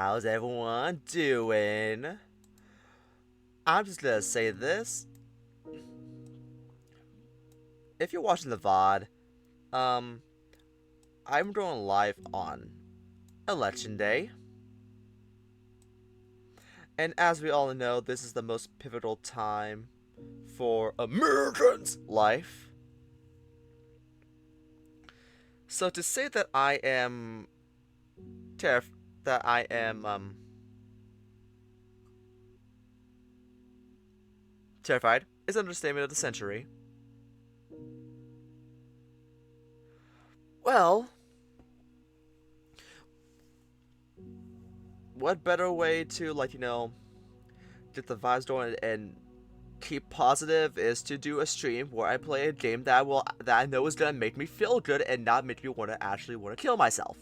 how's everyone doing? I'm just gonna say this. If you're watching the VOD, I'm going live on Election Day. And as we all know, this is the most pivotal time for Americans' life. So to say that I am terrified is an understatement of the century. Well, what better way to, get the vibes going and keep positive is to do a stream where I play a game that I know is gonna make me feel good and not make me actually want to kill myself.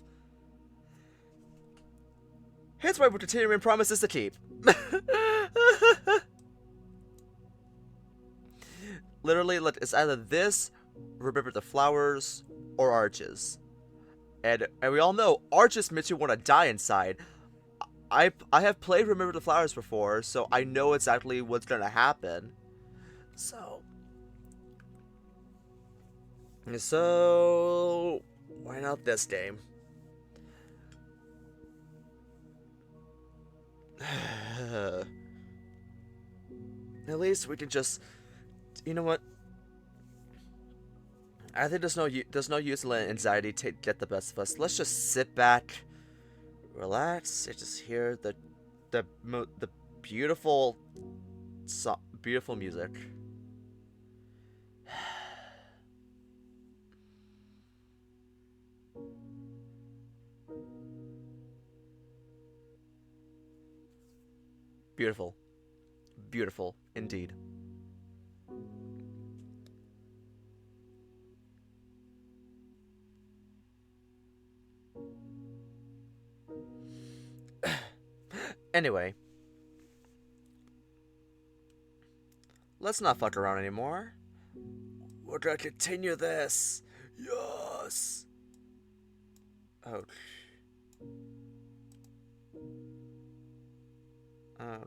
Here's why we're continuing promises to keep. Literally, it's either this, Remember the Flowers, or Arches. And we all know Arches makes you want to die inside. I have played Remember the Flowers before, so I know exactly what's gonna happen. So why not this game? At least we can just, you know what? I think there's no use in letting anxiety get the best of us. Let's just sit back, relax, and just hear the beautiful beautiful music. Beautiful. Beautiful indeed. Anyway, let's not fuck around anymore. We're gonna continue this. Yes. Oh. Okay.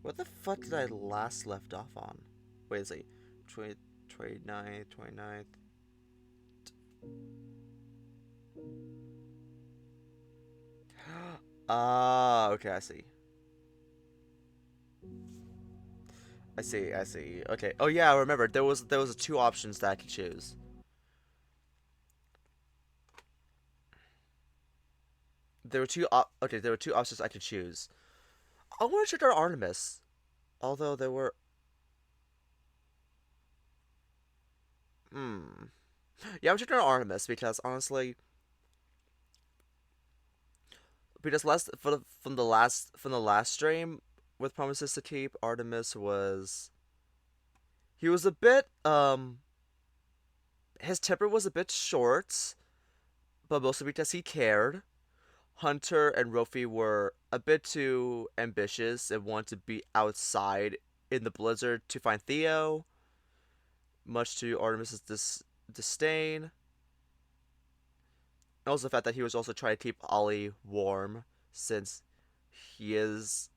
What the fuck did I last left off on? Wait, is it 29th? Ah, okay, I see. I see. Okay. Oh yeah, I remember. There was two options that I could choose. There were two options I could choose. I want to check out Artemis. Although there were Yeah, I'm checking out Artemis because honestly from the last stream with Promises to Keep, Artemis was he was a bit his temper was a bit short, but mostly because he cared. Hunter and Rofi were a bit too ambitious and wanted to be outside in the blizzard to find Theo, much to Artemis's disdain. And also the fact that he was also trying to keep Ollie warm since he is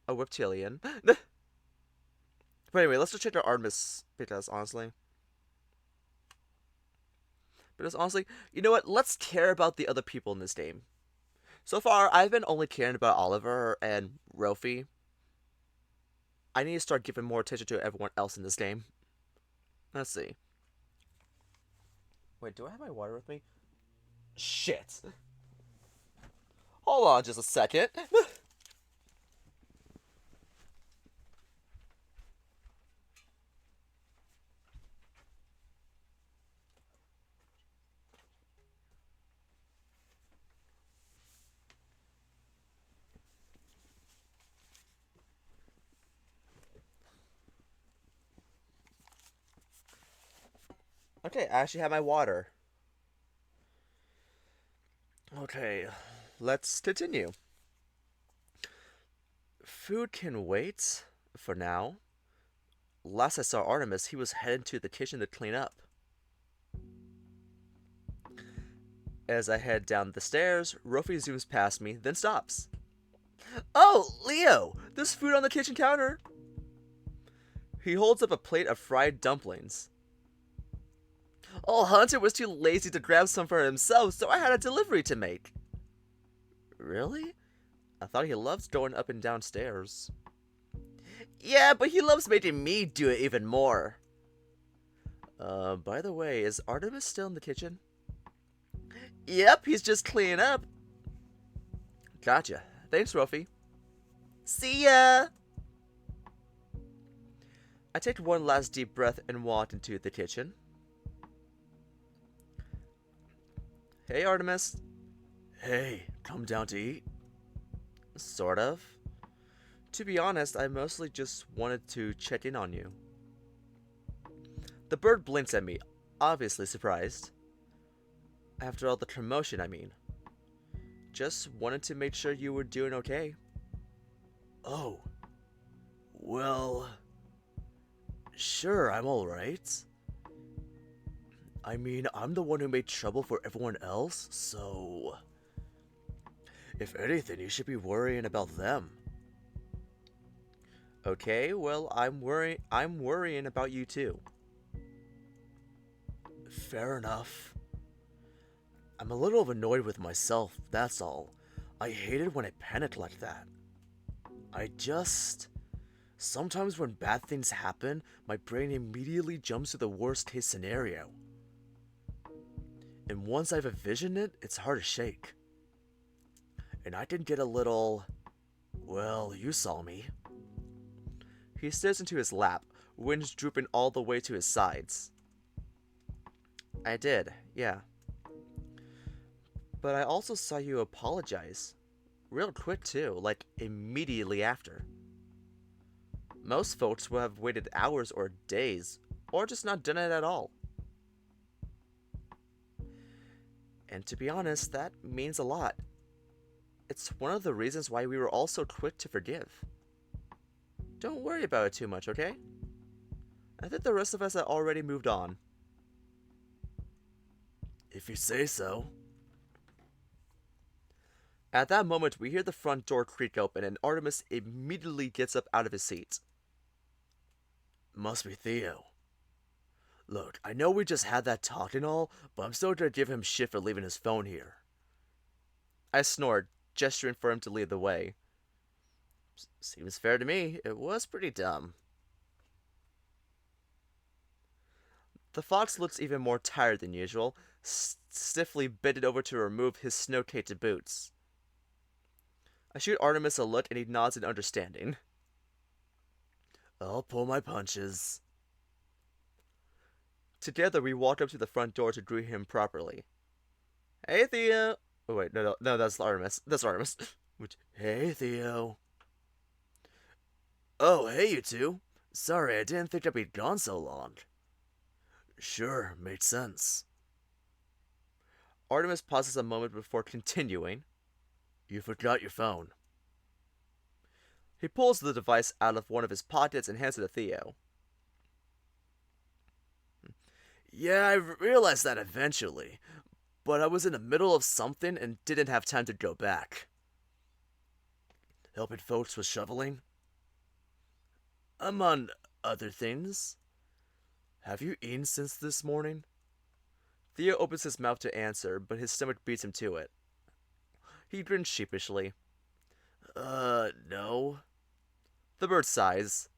a reptilian. But anyway, let's just check out Artemis because honestly, you know what? Let's care about the other people in this game. So far, I've been only caring about Oliver and Rofi. I need to start giving more attention to everyone else in this game. Let's see. Wait, do I have my water with me? Shit. Hold on just a second. Okay, I actually have my water. Okay, let's continue. Food can wait for now. Last I saw Artemis, he was heading to the kitchen to clean up. As I head down the stairs, Rofi zooms past me, then stops. Oh, Leo! There's food on the kitchen counter! He holds up a plate of fried dumplings. Oh, Hunter was too lazy to grab some for himself, so I had a delivery to make. Really? I thought he loves going up and down stairs. Yeah, but he loves making me do it even more. By the way, is Artemis still in the kitchen? Yep, he's just cleaning up. Gotcha. Thanks, Rofi. See ya! I take one last deep breath and walk into the kitchen. Hey, Artemis. Hey, come down to eat? Sort of. To be honest, I mostly just wanted to check in on you. The bird blinks at me, obviously surprised. After all the commotion, I mean. Just wanted to make sure you were doing okay. Oh. Well... Sure, I'm alright. I mean, I'm the one who made trouble for everyone else, so... If anything, you should be worrying about them. Okay, well, I'm worrying about you too. Fair enough. I'm a little annoyed with myself, that's all. I hate it when I panic like that. Sometimes when bad things happen, my brain immediately jumps to the worst case scenario. And once I've envisioned it, it's hard to shake. And I can get a little... Well, you saw me. He stares into his lap, wings drooping all the way to his sides. I did, yeah. But I also saw you apologize. Real quick too, like immediately after. Most folks would have waited hours or days, or just not done it at all. And to be honest, that means a lot. It's one of the reasons why we were all so quick to forgive. Don't worry about it too much, okay? I think the rest of us have already moved on. If you say so. At that moment, we hear the front door creak open and Artemis immediately gets up out of his seat. Must be Theo. Look, I know we just had that talk and all, but I'm still gonna give him shit for leaving his phone here. I snored, gesturing for him to lead the way. Seems fair to me. It was pretty dumb. The fox looks even more tired than usual, stiffly bending over to remove his snow-capped boots. I shoot Artemis a look and he nods in understanding. I'll pull my punches. Together we walk up to the front door to greet him properly. Hey, Theo. Oh, wait, no, that's Artemis. That's Artemis. Hey, Theo. Oh, hey, you two. Sorry, I didn't think I'd be gone so long. Sure, makes sense. Artemis pauses a moment before continuing. You forgot your phone. He pulls the device out of one of his pockets and hands it to Theo. Yeah, I realized that eventually, but I was in the middle of something and didn't have time to go back. Helping folks with shoveling? Among other things. Have you eaten since this morning? Theo opens his mouth to answer, but his stomach beats him to it. He grins sheepishly. No. The bird sighs.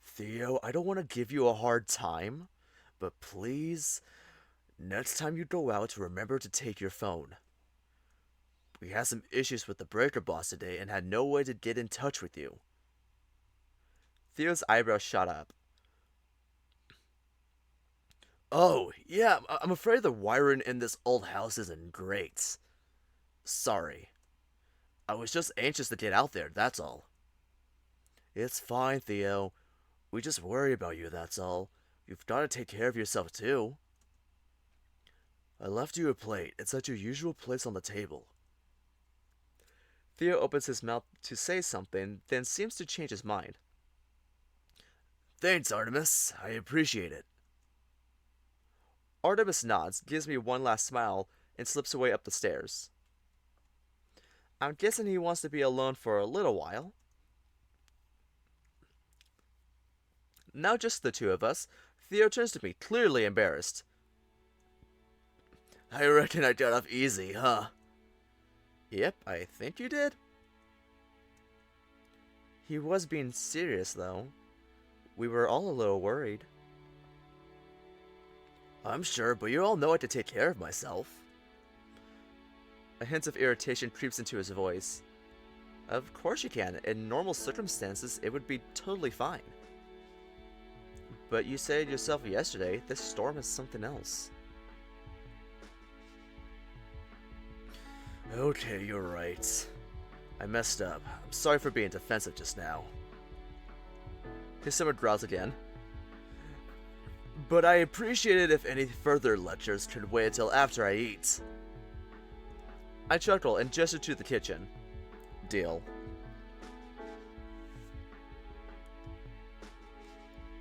Theo, I don't want to give you a hard time, but please, next time you go out, remember to take your phone. We had some issues with the breaker boss today and had no way to get in touch with you. Theo's eyebrows shot up. Oh, yeah, I'm afraid the wiring in this old house isn't great. Sorry. I was just anxious to get out there, that's all. It's fine, Theo. We just worry about you, that's all. You've got to take care of yourself, too. I left you a plate. It's at your usual place on the table. Theo opens his mouth to say something, then seems to change his mind. Thanks, Artemis. I appreciate it. Artemis nods, gives me one last smile, and slips away up the stairs. I'm guessing he wants to be alone for a little while. Now just the two of us. Theo turns to me, clearly embarrassed. I reckon I got off easy, huh? Yep, I think you did. He was being serious, though. We were all a little worried. I'm sure, but you all know I have to take care of myself. A hint of irritation creeps into his voice. Of course you can. In normal circumstances, it would be totally fine. But you said yourself yesterday, this storm is something else. Okay, you're right. I messed up. I'm sorry for being defensive just now. His summer growls again. But I appreciate it if any further lectures could wait until after I eat. I chuckle and gesture to the kitchen. Deal.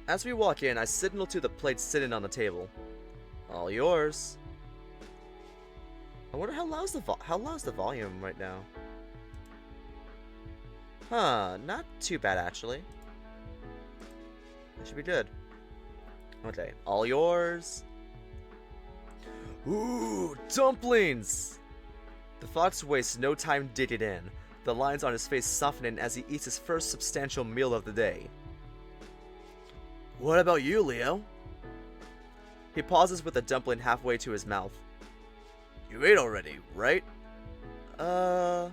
As we walk in, I signal to the plate sitting on the table. All yours. I wonder how loud's the volume right now. Huh, not too bad actually. That should be good. Okay, all yours. Ooh, dumplings! The fox wastes no time digging in, the lines on his face softening as he eats his first substantial meal of the day. What about you, Leo? He pauses with a dumpling halfway to his mouth. You ate already, right? I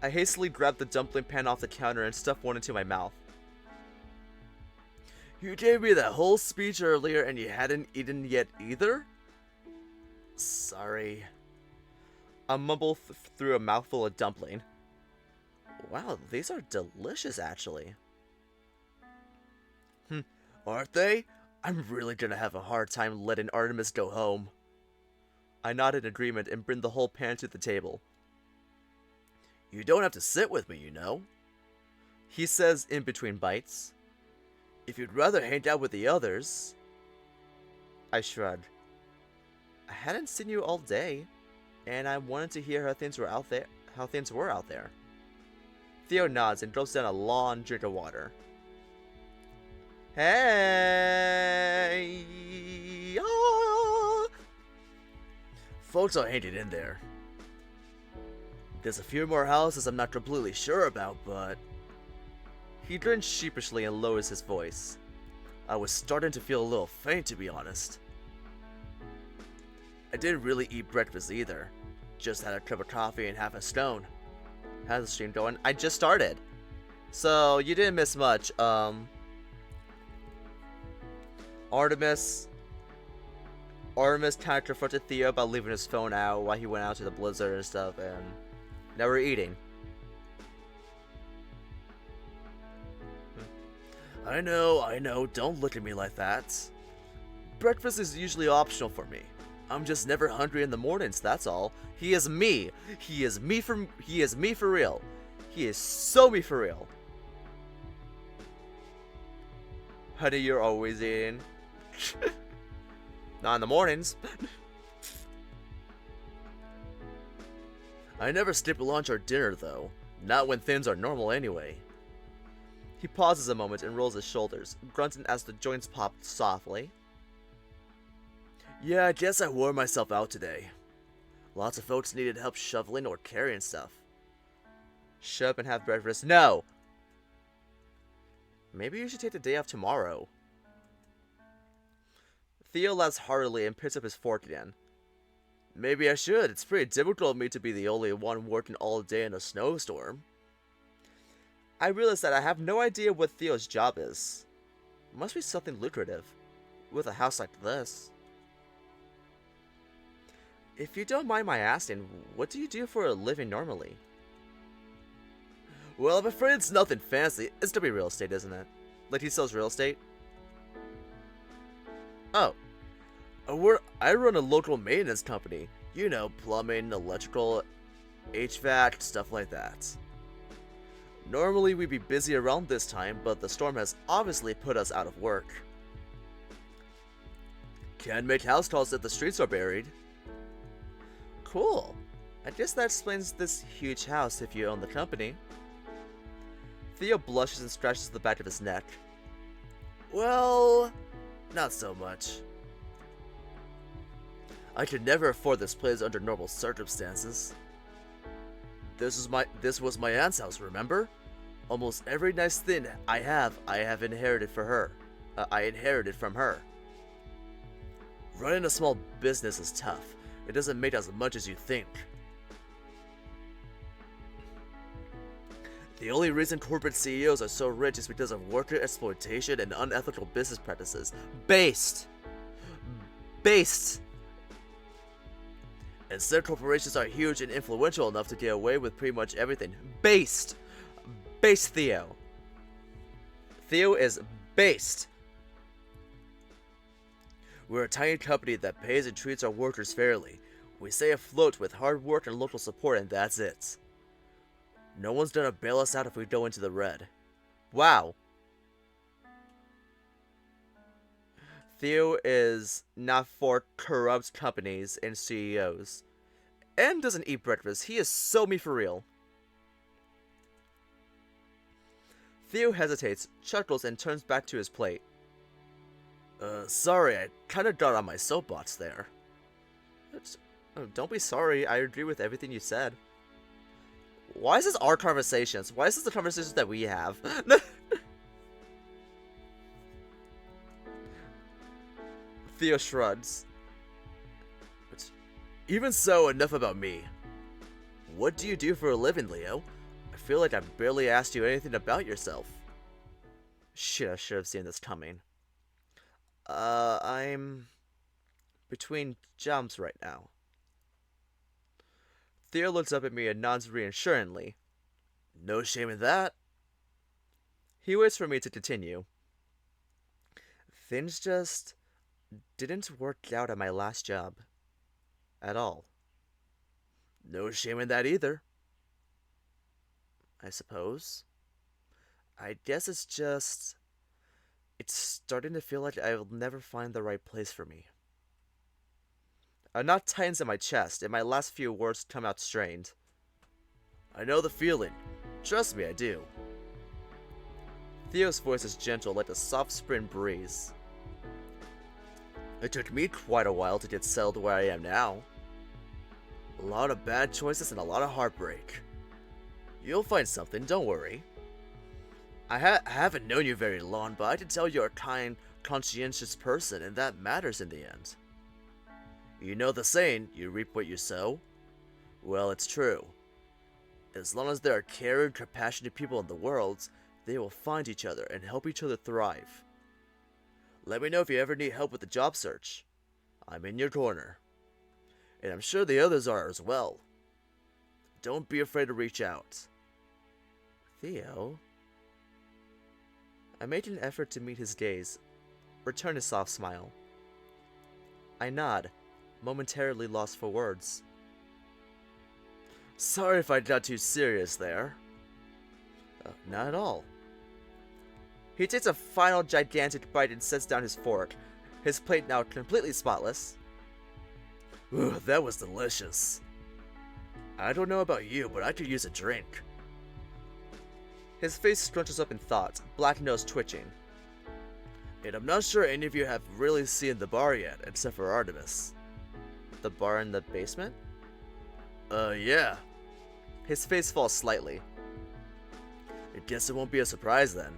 hastily grabbed the dumpling pan off the counter and stuffed one into my mouth. You gave me that whole speech earlier and you hadn't eaten yet either? Sorry. I mumbled through a mouthful of dumpling. Wow, these are delicious actually. Aren't they? I'm really gonna have a hard time letting Artemis go home. I nod in agreement and bring the whole pan to the table. You don't have to sit with me, you know, he says in between bites. If you'd rather hang out with the others. I shrugged. I hadn't seen you all day, and I wanted to hear how things were out there. Theo nods and gulps down a long drink of water. Hey! Ah! Folks are hanging in there. There's a few more houses I'm not completely sure about, but... He grins sheepishly and lowers his voice. I was starting to feel a little faint, to be honest. I didn't really eat breakfast either. Just had a cup of coffee and half a scone. How's the stream going? I just started. So, you didn't miss much. Artemis kind of confronted Theo about leaving his phone out while he went out to the blizzard and stuff, and now we're eating. I know, don't look at me like that. Breakfast is usually optional for me. I'm just never hungry in the mornings, that's all. He is me. He is me for real. He is so me for real. Honey, you're always eating. Not in the mornings. I never skip lunch or dinner though. Not when things are normal anyway. He pauses a moment and rolls his shoulders, grunting as the joints pop softly. Yeah, I guess I wore myself out today. Lots of folks needed help shoveling or carrying stuff. Shut up and have breakfast. No! Maybe you should take the day off tomorrow. Theo laughs heartily and picks up his fork again. Maybe I should. It's pretty difficult of me to be the only one working all day in a snowstorm. I realize that I have no idea what Theo's job is. It must be something lucrative, with a house like this. If you don't mind my asking, what do you do for a living normally? Well, I'm afraid it's nothing fancy. It's gonna be real estate, isn't it? Like he sells real estate? Oh. I run a local maintenance company. You know, plumbing, electrical, HVAC, stuff like that. Normally we'd be busy around this time, but the storm has obviously put us out of work. Can't make house calls if the streets are buried. Cool. I guess that explains this huge house if you own the company. Theo blushes and scratches the back of his neck. Well, not so much. I could never afford this place under normal circumstances. This was my aunt's house, remember? Almost every nice thing I have inherited for her. I inherited from her. Running a small business is tough. It doesn't make as much as you think. The only reason corporate CEOs are so rich is because of worker exploitation and unethical business practices. Based! Instead, corporations are huge and influential enough to get away with pretty much everything. Based, Theo. Theo is based. We're a tiny company that pays and treats our workers fairly. We stay afloat with hard work and local support, and that's it. No one's gonna bail us out if we go into the red. Wow. Theo is not for corrupt companies and CEOs. And doesn't eat breakfast. He is so me for real. Theo hesitates, chuckles, and turns back to his plate. Sorry, I kinda got on my soapbox there. Don't be sorry, I agree with everything you said. Why is this our conversations? Why is this the conversations that we have? Theo shrugs. Even so, enough about me. What do you do for a living, Leo? I feel like I barely asked you anything about yourself. Shit, I should have seen this coming. I'm between jobs right now. Theo looks up at me and nods reassuringly. No shame in that. He waits for me to continue. Things just didn't work out at my last job. At all. No shame in that either. I suppose. I guess it's starting to feel like I'll never find the right place for me. A knot tightens in my chest, and my last few words come out strained. I know the feeling. Trust me, I do. Theo's voice is gentle like a soft spring breeze. It took me quite a while to get settled where I am now. A lot of bad choices and a lot of heartbreak. You'll find something, don't worry. I haven't known you very long, but I can tell you're a kind, conscientious person, and that matters in the end. You know the saying, you reap what you sow? Well, it's true. As long as there are caring, compassionate people in the world, they will find each other and help each other thrive. Let me know if you ever need help with the job search. I'm in your corner. And I'm sure the others are as well. Don't be afraid to reach out. Theo? I made an effort to meet his gaze, return his soft smile. I nod, momentarily lost for words. Sorry if I got too serious there. Not at all. He takes a final gigantic bite and sets down his fork, his plate now completely spotless. Ooh, that was delicious. I don't know about you, but I could use a drink. His face scrunches up in thought, black nose twitching. And I'm not sure any of you have really seen the bar yet, except for Artemis. The bar in the basement? Yeah. His face falls slightly. I guess it won't be a surprise then.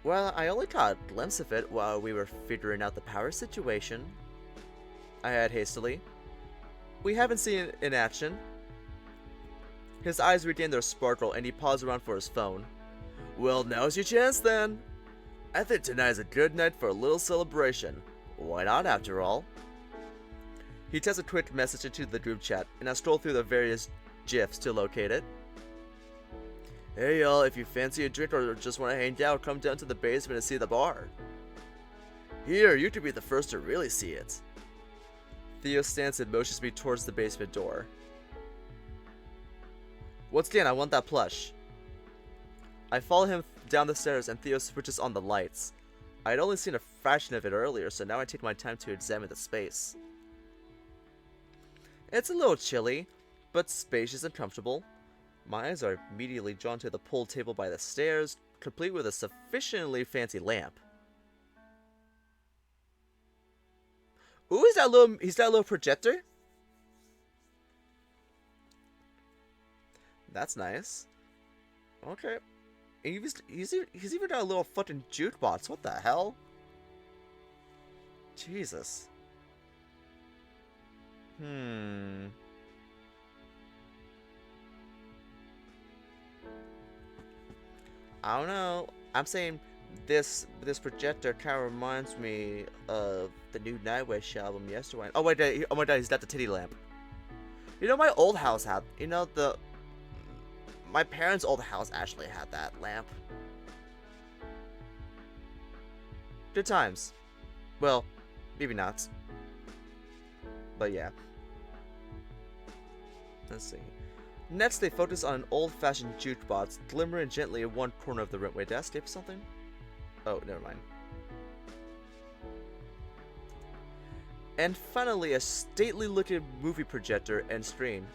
Well, I only caught a glimpse of it while we were figuring out the power situation. I add hastily. We haven't seen it in action. His eyes regain their sparkle and he paused around for his phone. Well, now's your chance then. I think tonight's a good night for a little celebration. Why not, after all? He types a quick message into the group chat, and I scroll through the various GIFs to locate it. Hey y'all, if you fancy a drink or just want to hang out, come down to the basement and see the bar. Here, you could be the first to really see it. Theo stands and motions me towards the basement door. Once again, I want that plush. I follow him down the stairs and Theo switches on the lights. I had only seen a fraction of it earlier, so now I take my time to examine the space. It's a little chilly, but spacious and comfortable. My eyes are immediately drawn to the pool table by the stairs, complete with a sufficiently fancy lamp. Ooh, he's got a little projector? That's nice. Okay. And he's even got a little fucking jukebox. What the hell? Jesus. I don't know. I'm saying this projector kind of reminds me of the new Nightwish album, Yesterday. Oh my god, he's got the titty lamp. You know, my old house had. You know, my parents' old house actually had that lamp. Good times. Well, maybe not. But yeah. Let's see. Next, they focus on an old-fashioned jukebox glimmering gently in one corner of the room. Wait, did I skip something? Oh, never mind. And finally, a stately-looking movie projector and screen.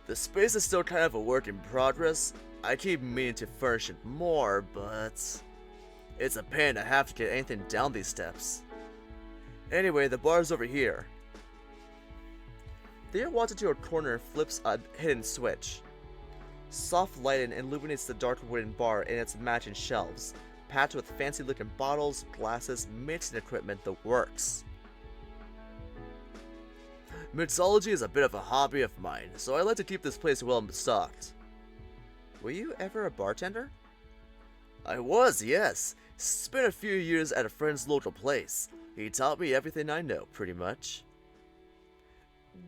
The space is still kind of a work in progress. I keep meaning to furnish it more, but it's a pain to have to get anything down these steps. Anyway, the bar's over here. Theo walks into a corner and flips a hidden switch. Soft lighting illuminates the dark wooden bar and its matching shelves, packed with fancy-looking bottles, glasses, mixing equipment, the works. Mixology is a bit of a hobby of mine, so I like to keep this place well stocked. Were you ever a bartender? I was, yes. Spent a few years at a friend's local place. He taught me everything I know, pretty much.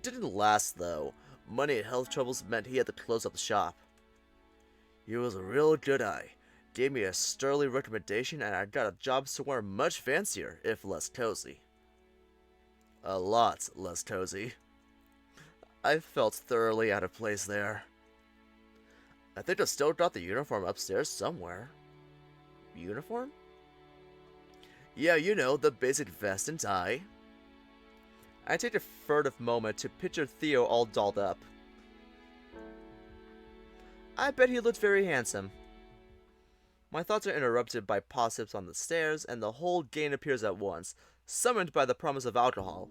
Didn't last, though. Money and health troubles meant he had to close up the shop. He was a real good eye. Gave me a sterling recommendation, and I got a job somewhere much fancier, if less cozy. A lot less cozy. I felt thoroughly out of place there. I think I still got the uniform upstairs somewhere. Uniform? Yeah, you know, the basic vest and tie. I take a furtive moment to picture Theo all dolled up. I bet he looked very handsome. My thoughts are interrupted by positives on the stairs, and the whole gang appears at once, summoned by the promise of alcohol.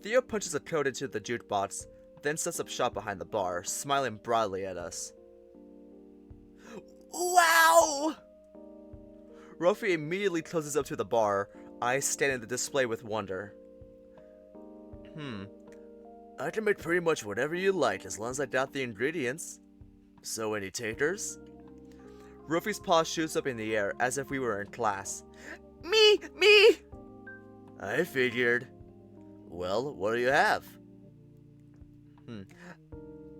Theo punches a code into the jukebox, then sets up shop behind the bar, smiling broadly at us. Wow! Rofi immediately closes up to the bar, eyes scanning the display with wonder. I can make pretty much whatever you like as long as I got the ingredients. So any takers? Rofi's paw shoots up in the air as if we were in class. Me! I figured. Well, what do you have?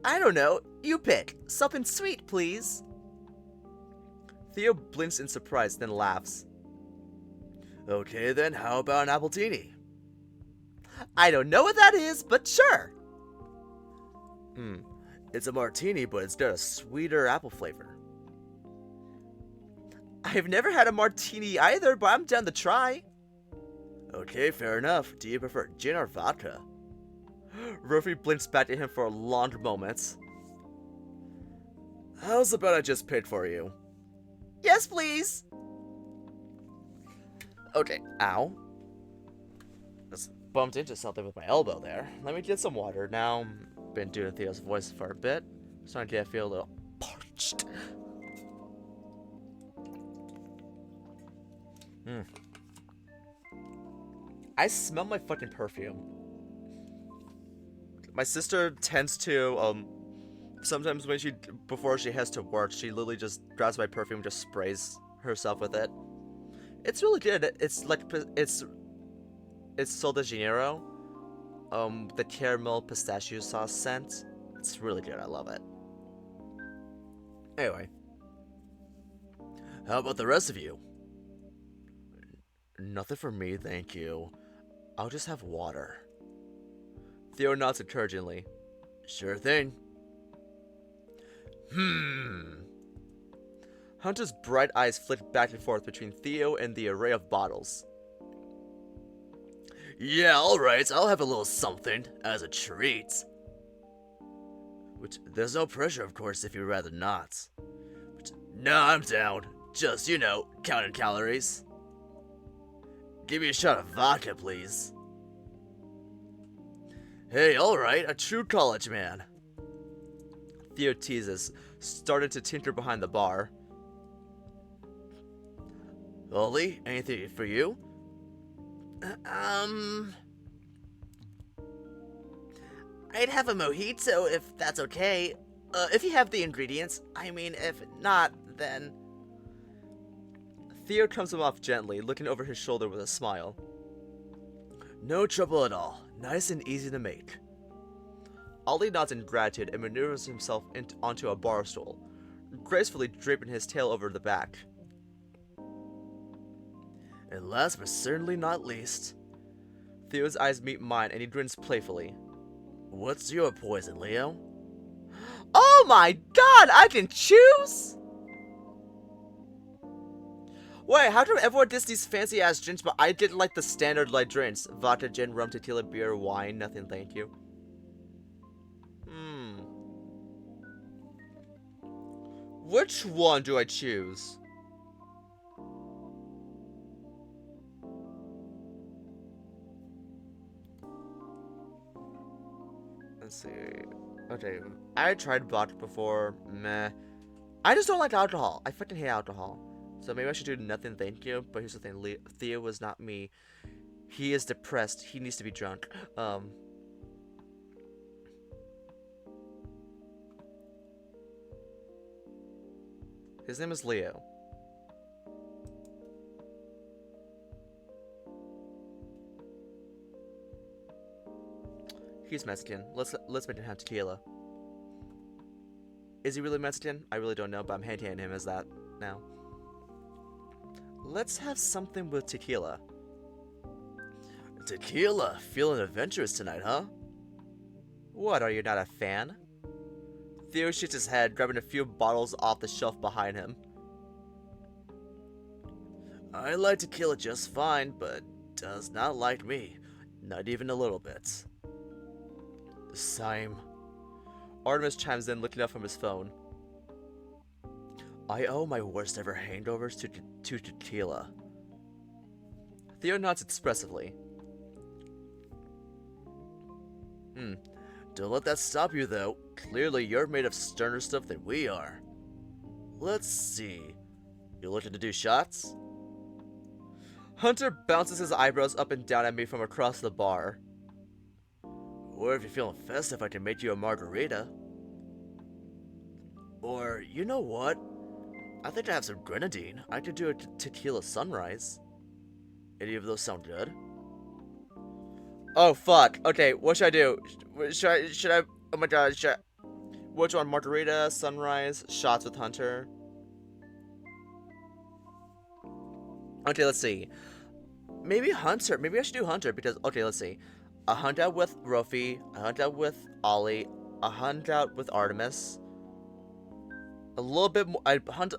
I don't know. You pick. Something sweet, please. Theo blinks in surprise, then laughs. Okay then, how about an appletini? I don't know what that is, but sure. It's a martini, but it's got a sweeter apple flavor. I've never had a martini either, but I'm down to try. Okay, fair enough. Do you prefer gin or vodka? Rofi blinks back at him for a long moment. How's about I just pick for you? Yes, please. Okay, ow. Just bumped into something with my elbow there. Let me get some water. Now, been doing Theo's voice for a bit. Starting to feel a little parched. I smell my fucking perfume. My sister tends to, sometimes when before she has to work, she literally just grabs my perfume and just sprays herself with it. It's really good. It's like, it's Sol de Janeiro. The caramel pistachio sauce scent. It's really good. I love it. Anyway. How about the rest of you? Nothing for me, thank you. I'll just have water. Theo nods encouragingly. Sure thing. Hunter's bright eyes flick back and forth between Theo and the array of bottles. Yeah, alright, I'll have a little something as a treat. Which, there's no pressure, of course, if you'd rather not. Which, no, I'm down. Just, counting calories. Give me a shot of vodka, please. Hey, alright, a true college man. Theo teases, started to tinker behind the bar. Ollie, anything for you? I'd have a mojito if that's okay. If you have the ingredients. I mean, if not, then... Theo comes him off gently, looking over his shoulder with a smile. No trouble at all. Nice and easy to make. Ollie nods in gratitude and maneuvers himself onto a bar stool, gracefully draping his tail over the back. And last but certainly not least, Theo's eyes meet mine and he grins playfully. What's your poison, Leo? Oh my god, I can choose? Wait, how come everyone gets these fancy ass drinks, but I get like the standard light drinks? Vodka, gin, rum, tequila, beer, wine, nothing, thank you. Which one do I choose? Let's see. Okay, I tried vodka before. Meh. I just don't like alcohol. I fucking hate alcohol. So maybe I should do nothing, thank you. But here's the thing, Theo was not me. He is depressed. He needs to be drunk. His name is Leo. He's Mexican. Let's make him have tequila. Is he really Mexican? I really don't know, but I'm handing him as that now. Let's have something with tequila. Tequila? Feeling adventurous tonight, huh? What, are you not a fan? Theo shakes his head, grabbing a few bottles off the shelf behind him. I like tequila just fine, but does not like me. Not even a little bit. Same. Artemis chimes in, looking up from his phone. I owe my worst ever hangovers to tequila. Theo nods expressively. Don't let that stop you, though. Clearly, you're made of sterner stuff than we are. Let's see. You looking to do shots? Hunter bounces his eyebrows up and down at me from across the bar. Or if you're feeling festive, I can make you a margarita. Or, you know what? I think I have some grenadine. I could do a tequila sunrise. Any of those sound good? Oh, fuck. Okay, what should I do? Should I, oh my god, which one? Margarita, sunrise, shots with Hunter? Okay, let's see. Maybe Hunter. Maybe I should do Hunter because, okay, let's see. A hunt out with Rofi, a hunt out with Ollie, a hunt out with Artemis. A little bit more. I hunt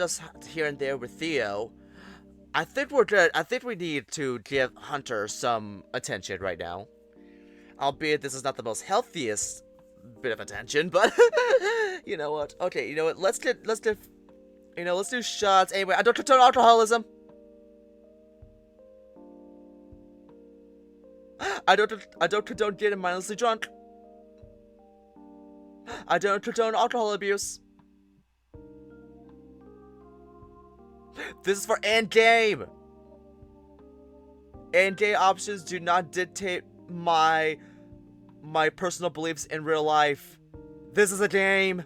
us here and there with Theo. I think we're good. I think we need to give Hunter some attention right now. Albeit this is not the most healthiest bit of attention, but you know what? Okay, you know what? Let's do shots. Anyway, I don't condone alcoholism. I don't condone getting mindlessly drunk. I don't condone alcohol abuse. This is for endgame. Endgame options do not dictate my personal beliefs in real life. This is a game.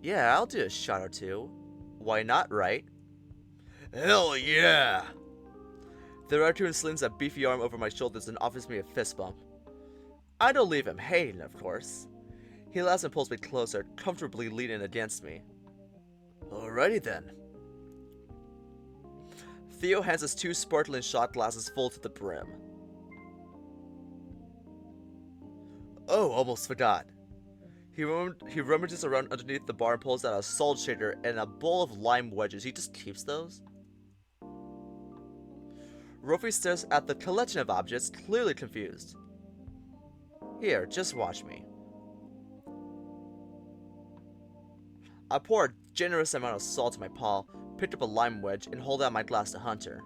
Yeah, I'll do a shot or two. Why not, right? Hell yeah! The raccoon slings a beefy arm over my shoulders and offers me a fist bump. I don't leave him hanging, of course. He laughs and pulls me closer, comfortably leaning against me. Alrighty then. Theo hands us 2 sparkling shot glasses full to the brim. Oh, almost forgot. He rummages around underneath the bar and pulls out a salt shaker and a bowl of lime wedges. He just keeps those? Rofi stares at the collection of objects, clearly confused. Here, just watch me. I pour a generous amount of salt in my paw, picked up a lime wedge, and hold out my glass to Hunter.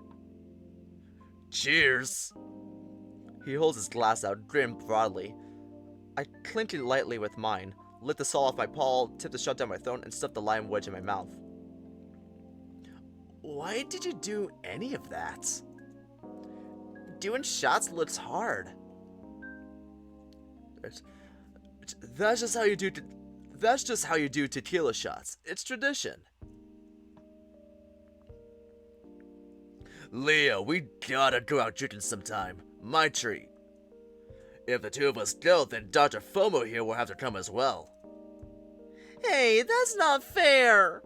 Cheers! He holds his glass out, grinning broadly. I clinked it lightly with mine, lit the salt off my paw, tipped the shot down my throat, and stuffed the lime wedge in my mouth. Why did you do any of that? Doing shots looks hard. That's just how you do tequila shots. It's tradition. Leo, we gotta go out drinking sometime. My treat. If the two of us go, then Dr. FOMO here will have to come as well. Hey, that's not fair!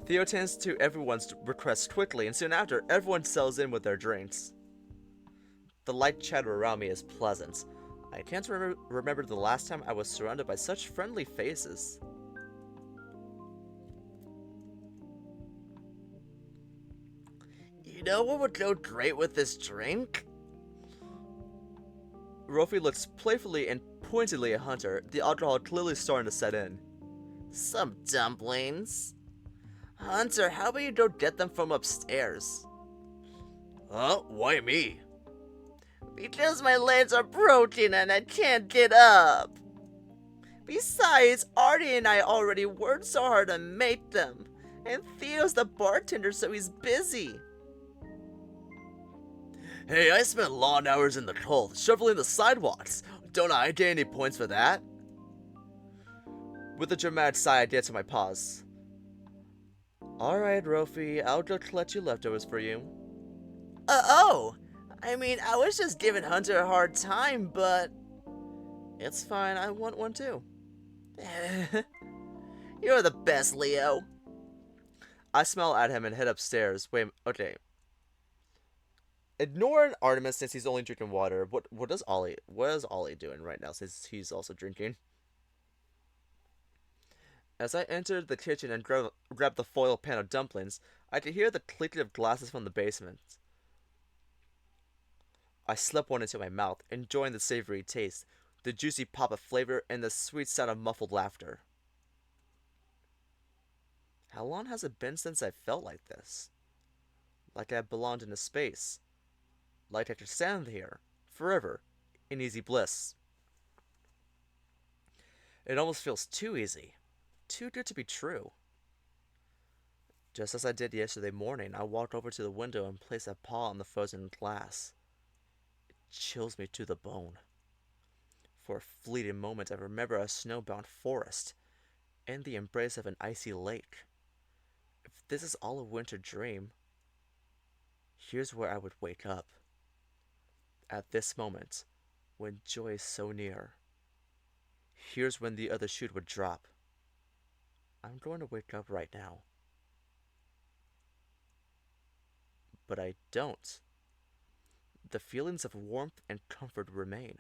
Theo tends to everyone's requests quickly, and soon after, everyone settles in with their drinks. The light chatter around me is pleasant. I can't remember the last time I was surrounded by such friendly faces. You know what would go great with this drink? Rofi looks playfully and pointedly at Hunter, the alcohol clearly starting to set in. Some dumplings. Hunter, how about you go get them from upstairs? Huh? Why me? Because my legs are broken and I can't get up. Besides, Artie and I already worked so hard to make them. And Theo's the bartender, so he's busy. Hey, I spent long hours in the cold, shoveling the sidewalks. Don't I get any points for that? With a dramatic sigh, I get to my pause. Alright, Rofi, I'll go collect your leftovers for you. Oh! I mean, I was just giving Hunter a hard time, but... It's fine, I want one too. You're the best, Leo. I smile at him and head upstairs. Wait, okay. Ignoring Artemis since he's only drinking water. What is Ollie doing right now since he's also drinking? As I entered the kitchen and grabbed the foil pan of dumplings, I could hear the clinking of glasses from the basement. I slipped one into my mouth, enjoying the savory taste, the juicy pop of flavor, and the sweet sound of muffled laughter. How long has it been since I felt like this? Like I belonged in a space. Like I could stand here, forever, in easy bliss. It almost feels too easy. Too good to be true. Just as I did yesterday morning, I walked over to the window and placed a paw on the frozen glass. It chills me to the bone. For a fleeting moment, I remember a snowbound forest and the embrace of an icy lake. If this is all a winter dream, here's where I would wake up. At this moment, when joy is so near. Here's when the other shoe would drop. I'm going to wake up right now. But I don't. The feelings of warmth and comfort remain.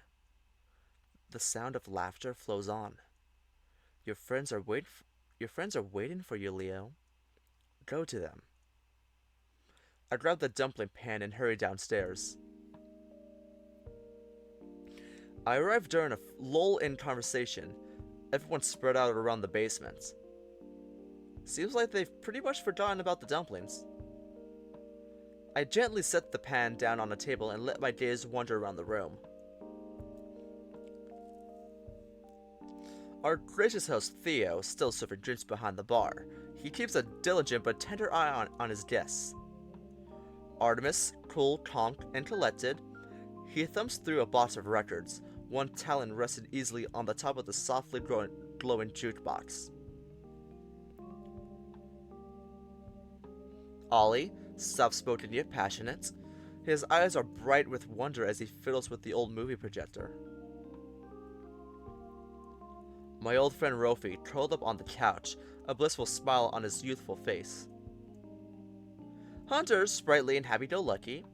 The sound of laughter flows on. Your friends are waiting for you, Leo. Go to them. I grabbed the dumpling pan and hurried downstairs. I arrived during a lull in conversation. Everyone spread out around the basement. Seems like they've pretty much forgotten about the dumplings. I gently set the pan down on a table and let my gaze wander around the room. Our gracious host Theo still serving drinks behind the bar. He keeps a diligent but tender eye on his guests. Artemis, cool, calm, and collected, he thumbs through a box of records. One talon rested easily on the top of the softly glowing jukebox. Ollie, soft-spoken yet passionate, his eyes are bright with wonder as he fiddles with the old movie projector. My old friend Rofi curled up on the couch, a blissful smile on his youthful face. Hunter, sprightly and happy-go-lucky,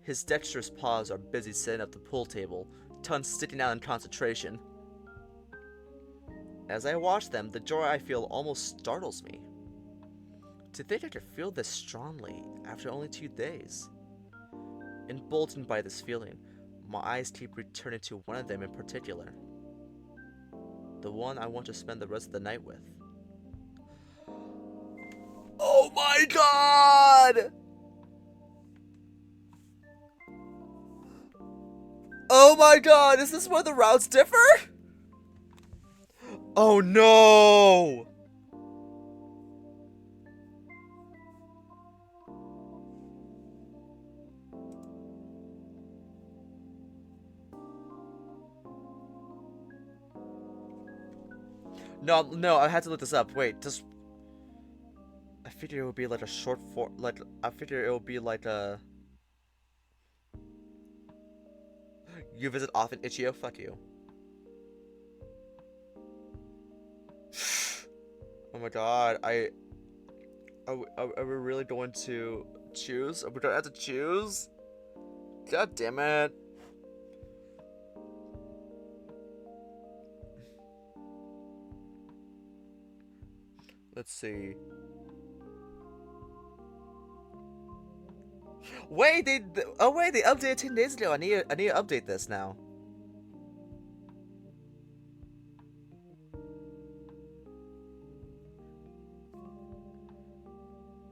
his dexterous paws are busy setting up the pool table, tongue sticking out in concentration. As I watch them, the joy I feel almost startles me. To think I could feel this strongly after only 2 days. Emboldened by this feeling, my eyes keep returning to one of them in particular. The one I want to spend the rest of the night with. Oh my god! Oh my god, is this where the routes differ? Oh no! No, I had to look this up. Wait, just... I figured it would be like a short form, I figured it would be like a... You visit often, Itchio? Fuck you. Oh my god, are we really going to choose? Are we gonna have to choose? God damn it. Let's see. Wait, they updated 10 days ago. I need to update this now.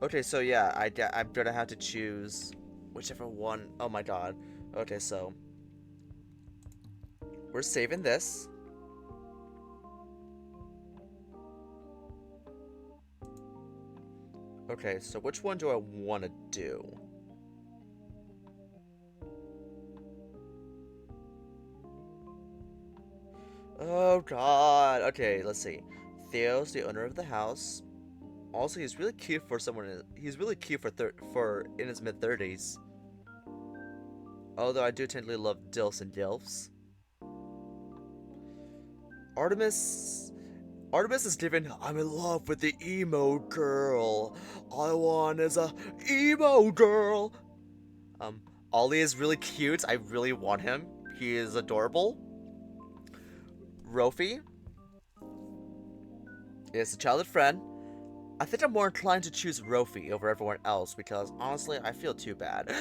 Okay, so yeah, I'm gonna have to choose whichever one. Oh my god. Okay, so we're saving this. Okay, so which one do I want to do? Oh god. Okay, let's see. Theo's the owner of the house. Also, he's really cute for someone. He's really cute for in his mid-30s. Although I do tend to love Dilfs and Dilfs. Artemis is given, I'm in love with the emo girl. All I want is a emo girl. Ollie is really cute. I really want him. He is adorable. Rofi is a childhood friend. I think I'm more inclined to choose Rofi over everyone else because honestly, I feel too bad.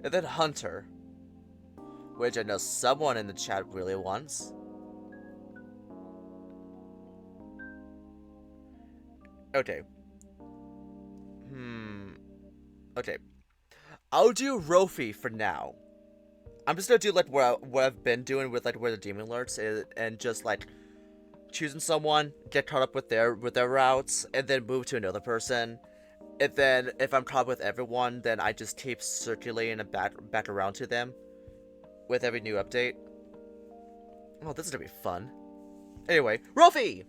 And then Hunter, which I know someone in the chat really wants. Okay. Okay. I'll do Rofi for now. I'm just gonna do like what I've been doing with like where the demon lurks and just like choosing someone, get caught up with their routes, and then move to another person. And then if I'm caught with everyone, then I just keep circulating and back around to them with every new update. Oh, this is gonna be fun. Anyway, Rofi!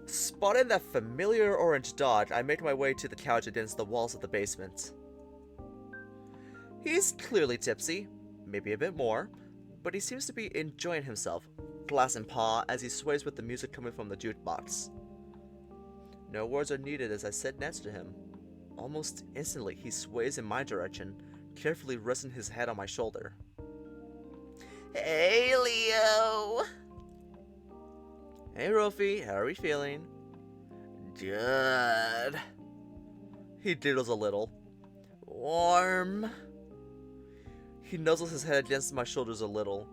Spotting that familiar orange dog, I make my way to the couch against the walls of the basement. He's clearly tipsy, maybe a bit more, but he seems to be enjoying himself, glass in paw, as he sways with the music coming from the jukebox. No words are needed as I sit next to him. Almost instantly, he sways in my direction, carefully resting his head on my shoulder. Hey, Leo! Hey, Rofi, how are we feeling? Good. He diddles a little. Warm. He nuzzles his head against my shoulders a little.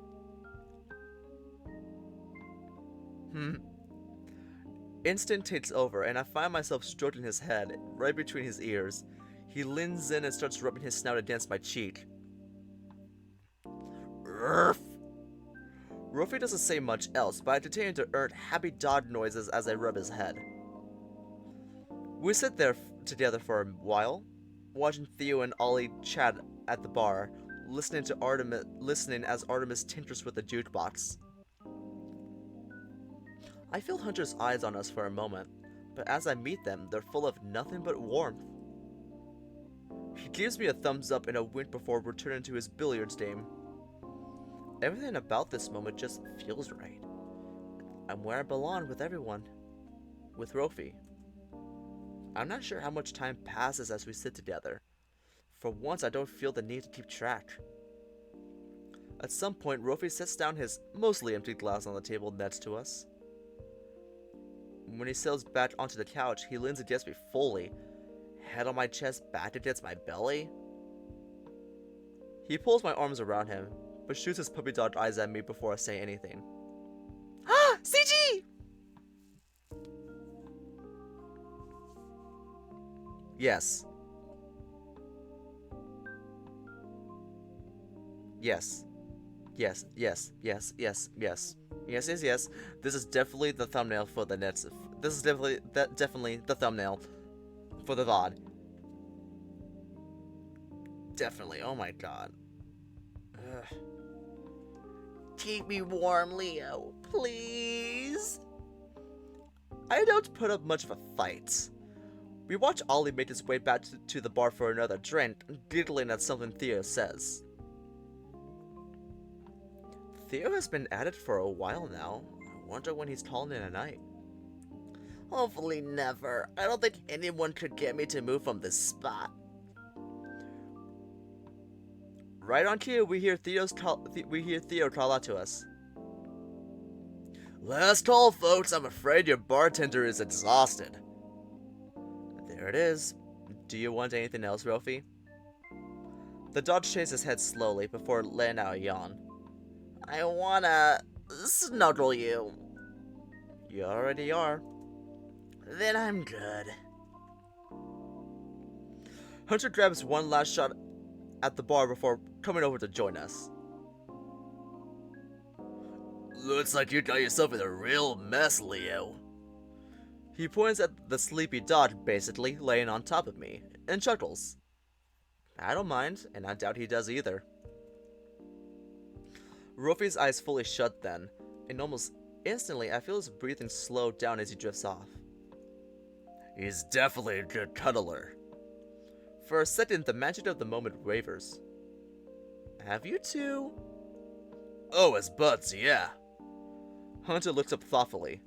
Instinct takes over, and I find myself stroking his head, right between his ears. He leans in and starts rubbing his snout against my cheek. Urgh. Rofi doesn't say much else, but I continue to earn happy dog noises as I rub his head. We sit there together for a while, watching Theo and Ollie chat at the bar, listening as Artemis tinkers with the jukebox. I feel Hunter's eyes on us for a moment, but as I meet them, they're full of nothing but warmth. He gives me a thumbs up and a wink before returning to his billiards game. Everything about this moment just feels right. I'm where I belong with everyone. With Rofi. I'm not sure how much time passes as we sit together. For once, I don't feel the need to keep track. At some point, Rofi sets down his mostly empty glass on the table next to us. When he settles back onto the couch, he leans against me fully, head on my chest, back against my belly. He pulls my arms around him, but shoots his puppy dog eyes at me before I say anything. Ah! CG! Yes. Yes. Yes, yes, yes, yes, yes. Yes, yes, yes. This is definitely the thumbnail for the next. This is definitely the thumbnail for the VOD. Definitely. Oh my god. Ugh. Keep me warm, Leo, please. I don't put up much of a fight. We watch Ollie make his way back to the bar for another drink, giggling at something Theo says. Theo has been at it for a while now. I wonder when he's calling it a night. Hopefully never. I don't think anyone could get me to move from this spot. Right on cue, we hear Theo call out to us. Last call, folks. I'm afraid your bartender is exhausted. There it is. Do you want anything else, Rofi? The dog shakes his head slowly before letting out a yawn. I wanna snuggle you. You already are. Then I'm good. Hunter grabs one last shot at the bar before coming over to join us. Looks like you got yourself in a real mess, Leo. He points at the sleepy dog, basically, laying on top of me, and chuckles. I don't mind, and I doubt he does either. Rofi's eyes fully shut then, and almost instantly I feel his breathing slow down as he drifts off. He's definitely a good cuddler. For a second, the magic of the moment wavers. Have you two? Oh, as buds, yeah. Hunter looks up thoughtfully.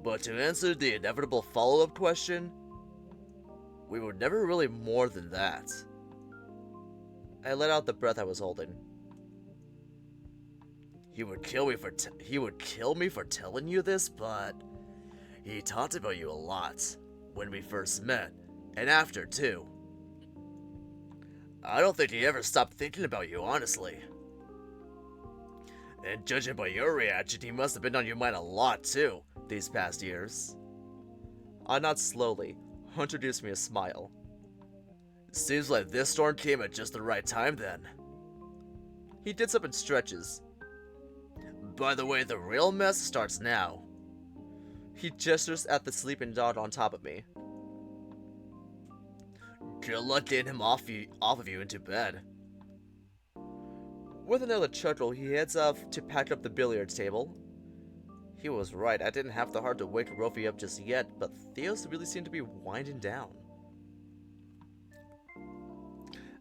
But to answer the inevitable follow-up question, we were never really more than that. I let out the breath I was holding. He would kill me for telling you this, but he talked about you a lot when we first met, and after too. I don't think he ever stopped thinking about you, honestly. And judging by your reaction, he must have been on your mind a lot too, these past years. I nod slowly. Hunter gives me a smile. Seems like this storm came at just the right time then. He gets up and stretches. By the way, the real mess starts now. He gestures at the sleeping dog on top of me. Good luck getting him off of you into bed. With another chuckle, he heads off to pack up the billiards table. He was right, I didn't have the heart to wake Rofi up just yet, but Theos really seemed to be winding down.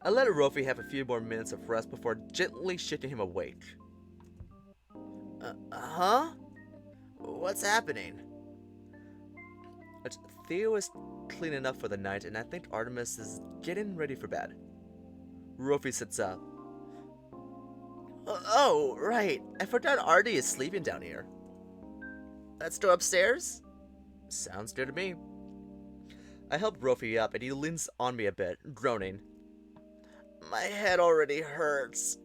I let Rofi have a few more minutes of rest before gently shaking him awake. Huh? What's happening? Theo is cleaning up for the night, and I think Artemis is getting ready for bed. Rofi sits up. Oh, right. I forgot Artie is sleeping down here. Let's go upstairs? Sounds good to me. I help Rofi up, and he leans on me a bit, groaning. My head already hurts.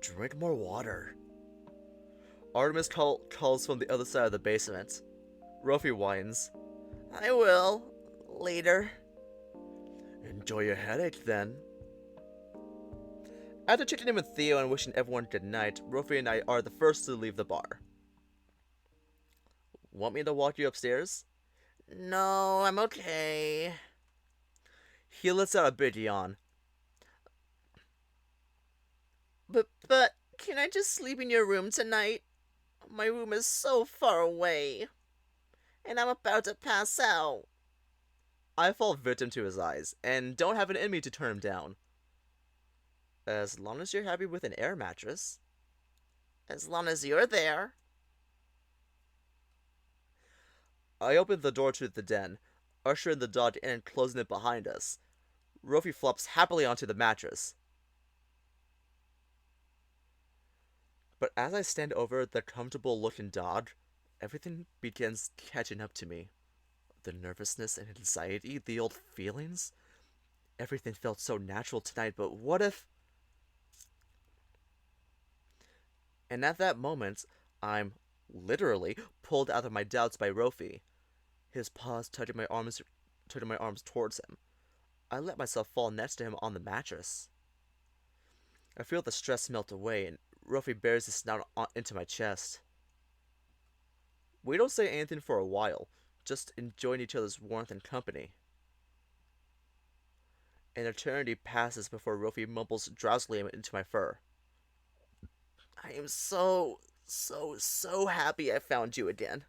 Drink more water. Artemis calls from the other side of the basement. Rofi whines. I will. Later. Enjoy your headache, then. After checking in with Theo and wishing everyone good night, Rofi and I are the first to leave the bar. Want me to walk you upstairs? No, I'm okay. He lets out a big yawn. But, can I just sleep in your room tonight? My room is so far away. And I'm about to pass out. I fall victim to his eyes, and don't have it in me to turn him down. As long as you're happy with an air mattress. As long as you're there. I open the door to the den, ushering the dog in and closing it behind us. Rofi flops happily onto the mattress. But as I stand over the comfortable looking dog, everything begins catching up to me. The nervousness and anxiety, the old feelings. Everything felt so natural tonight, but what if... And at that moment, I'm literally pulled out of my doubts by Rofi, his paws touching my arms towards him. I let myself fall next to him on the mattress. I feel the stress melt away, and Rofi bears his snout into my chest. We don't say anything for a while, just enjoying each other's warmth and company. An eternity passes before Rofi mumbles drowsily into my fur. I am so happy I found you again.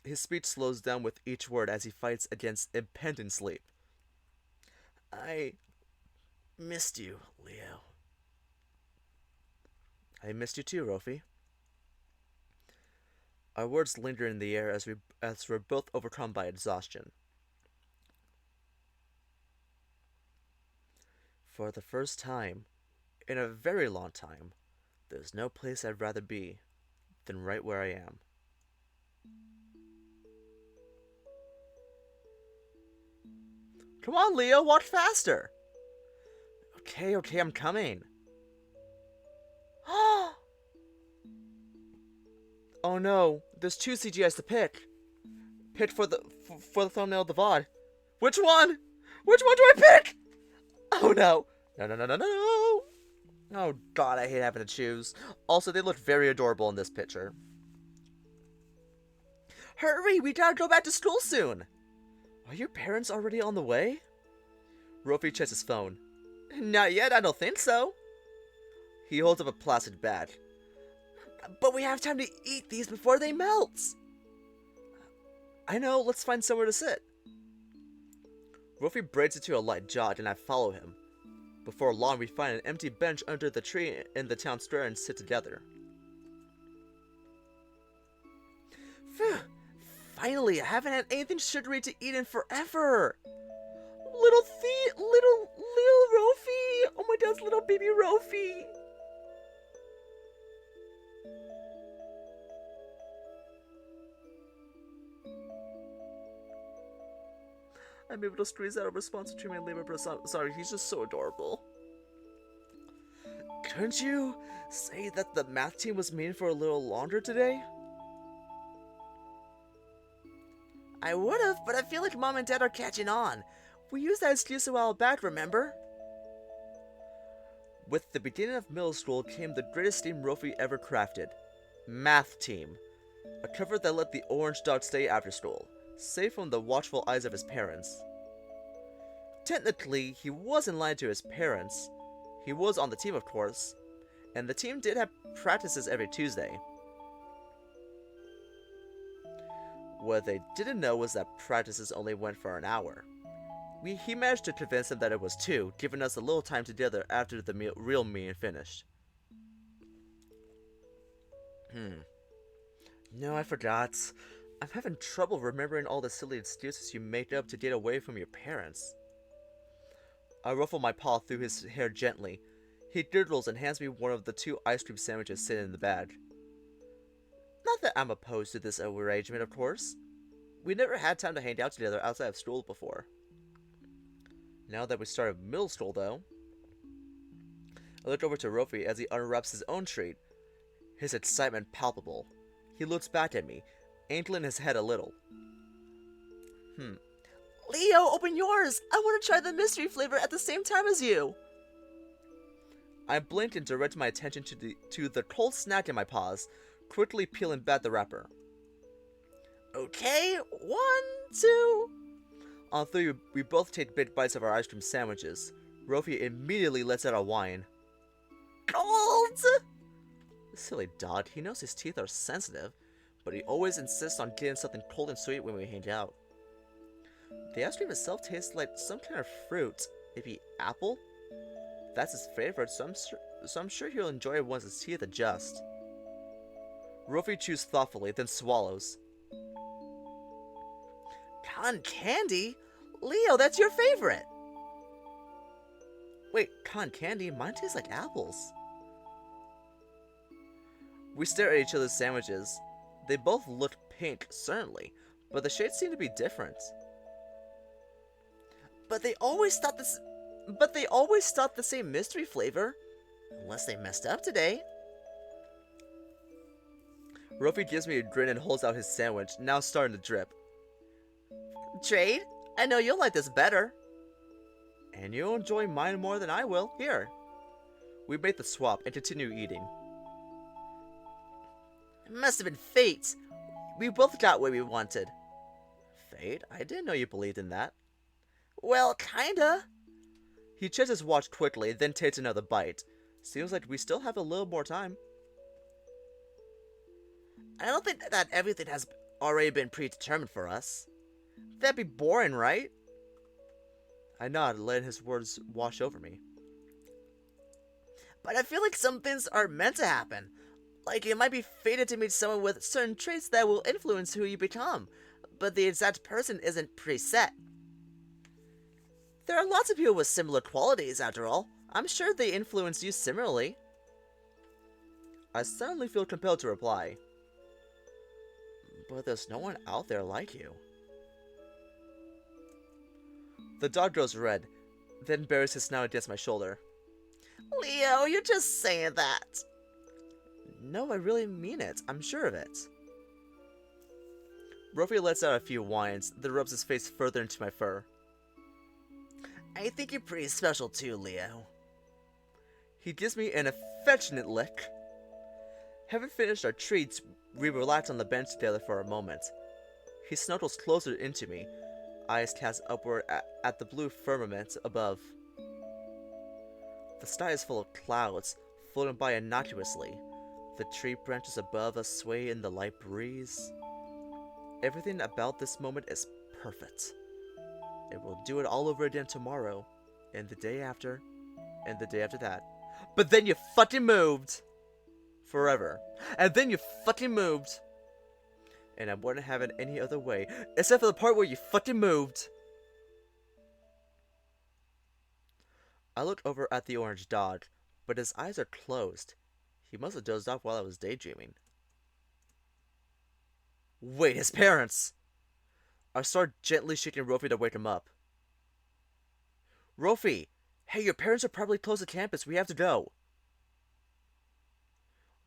His speech slows down with each word as he fights against impending sleep. I missed you, Leo. I missed you too, Rofi. Our words linger in the air as we're both overcome by exhaustion. For the first time, in a very long time, there's no place I'd rather be than right where I am. Come on, Leo, walk faster! Okay, I'm coming. Oh no, there's two CGIs to pick. Pick for the thumbnail of the VOD. Which one? Which one do I pick? Oh no. No. Oh god, I hate having to choose. Also, they look very adorable in this picture. Hurry, we gotta go back to school soon. Are your parents already on the way? Rofi checks his phone. Not yet, I don't think so. He holds up a plastic bag. But we have time to eat these before they melt. I know, let's find somewhere to sit. Rofi breaks into a light jog and I follow him. Before long, we find an empty bench under the tree in the town square and sit together. Phew, finally, I haven't had anything sugary to eat in forever. Little Rofi. Oh my god, little baby Rofi. I'm able to squeeze out a response to my labor, but sorry, he's just so adorable. Couldn't you say that the math team was meeting for a little longer today? I would've, but I feel like Mom and Dad are catching on. We used that excuse a while back, remember? With the beginning of middle school came the greatest theme Rofi ever crafted. Math Team. A cover that let the orange dog stay after school, safe from the watchful eyes of his parents. Technically, he wasn't lying to his parents. He was on the team, of course, and the team did have practices every Tuesday. What they didn't know was that practices only went for an hour. He managed to convince them that it was 2, giving us a little time together after the real meeting finished. No, I forgot. I'm having trouble remembering all the silly excuses you make up to get away from your parents. I ruffle my paw through his hair gently. He gurgles and hands me one of the 2 ice cream sandwiches sitting in the bag. Not that I'm opposed to this arrangement, of course. We never had time to hang out together outside of school before. Now that we started middle school, though, I look over to Rofi as he unwraps his own treat, his excitement palpable. He looks back at me, angling his head a little. Leo, open yours! I want to try the mystery flavor at the same time as you! I blink and direct my attention to the cold snack in my paws, quickly peeling back the wrapper. Okay, 1, 2... On 3, we both take big bites of our ice cream sandwiches. Rofi immediately lets out a whine. Cold! Silly dog, he knows his teeth are sensitive, but he always insists on getting something cold and sweet when we hang out. The ice cream itself tastes like some kind of fruit, maybe apple? That's his favorite, so I'm sure he'll enjoy it once his teeth adjust. Rofi chews thoughtfully, then swallows. Cotton candy? Leo, that's your favorite! Wait, cotton candy? Mine tastes like apples. We stare at each other's sandwiches. They both look pink, certainly, but the shades seem to be different. But they always thought this. But they always thought the same mystery flavor. Unless they messed up today. Rofi gives me a grin and holds out his sandwich, now starting to drip. Trade? I know you'll like this better. And you'll enjoy mine more than I will. Here. We made the swap and continue eating. It must have been fate. We both got what we wanted. Fate? I didn't know you believed in that. Well, kinda. He checks his watch quickly, then takes another bite. Seems like we still have a little more time. I don't think that everything has already been predetermined for us. That'd be boring, right? I nod, letting his words wash over me. But I feel like some things are meant to happen. Like you might be fated to meet someone with certain traits that will influence who you become, but the exact person isn't preset. There are lots of people with similar qualities, after all. I'm sure they influence you similarly. I suddenly feel compelled to reply. But there's no one out there like you. The dog goes red, then buries his snout against my shoulder. Leo, you're just saying that. No, I really mean it. I'm sure of it. Rofi lets out a few whines, then rubs his face further into my fur. I think you're pretty special too, Leo. He gives me an affectionate lick. Having finished our treats, we relax on the bench together for a moment. He snuggles closer into me, eyes cast upward at the blue firmament above. The sky is full of clouds, floating by innocuously. The tree branches above us sway in the light breeze. Everything about this moment is perfect. And we'll do it all over again tomorrow, and the day after, and the day after that. But then you fucking moved! Forever. And then you fucking moved! And I wouldn't have it any other way, except for the part where you fucking moved! I look over at the orange dog, but his eyes are closed. He must have dozed off while I was daydreaming. Wait, his parents! I start gently shaking Rofi to wake him up. Rofi! Hey, your parents are probably close to campus. We have to go.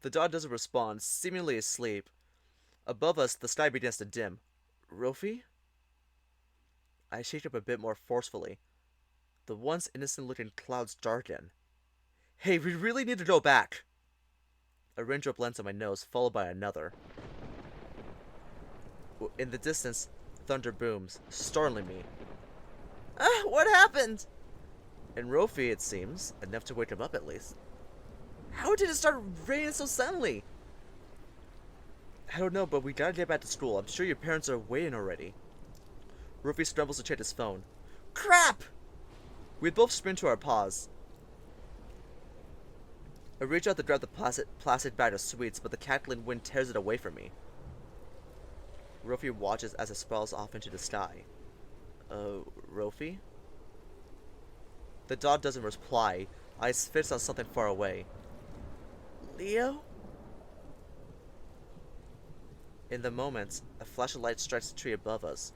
The dog doesn't respond, seemingly asleep. Above us, the sky begins to dim. Rofi? I shake up a bit more forcefully. The once innocent-looking clouds darken. Hey, we really need to go back. A raindrop lands on my nose, followed by another. In the distance, thunder booms, startling me. What happened? And Rofi, it seems, enough to wake him up at least. How did it start raining so suddenly? I don't know, but we gotta get back to school. I'm sure your parents are waiting already. Rofi scrambles to check his phone. Crap! We both sprint to our paws. I reach out to grab the plastic bag of sweets, but the cackling wind tears it away from me. Rofi watches as it spirals off into the sky. Rofi? The dog doesn't reply, eyes fixed on something far away. Leo? In the moment, a flash of light strikes the tree above us.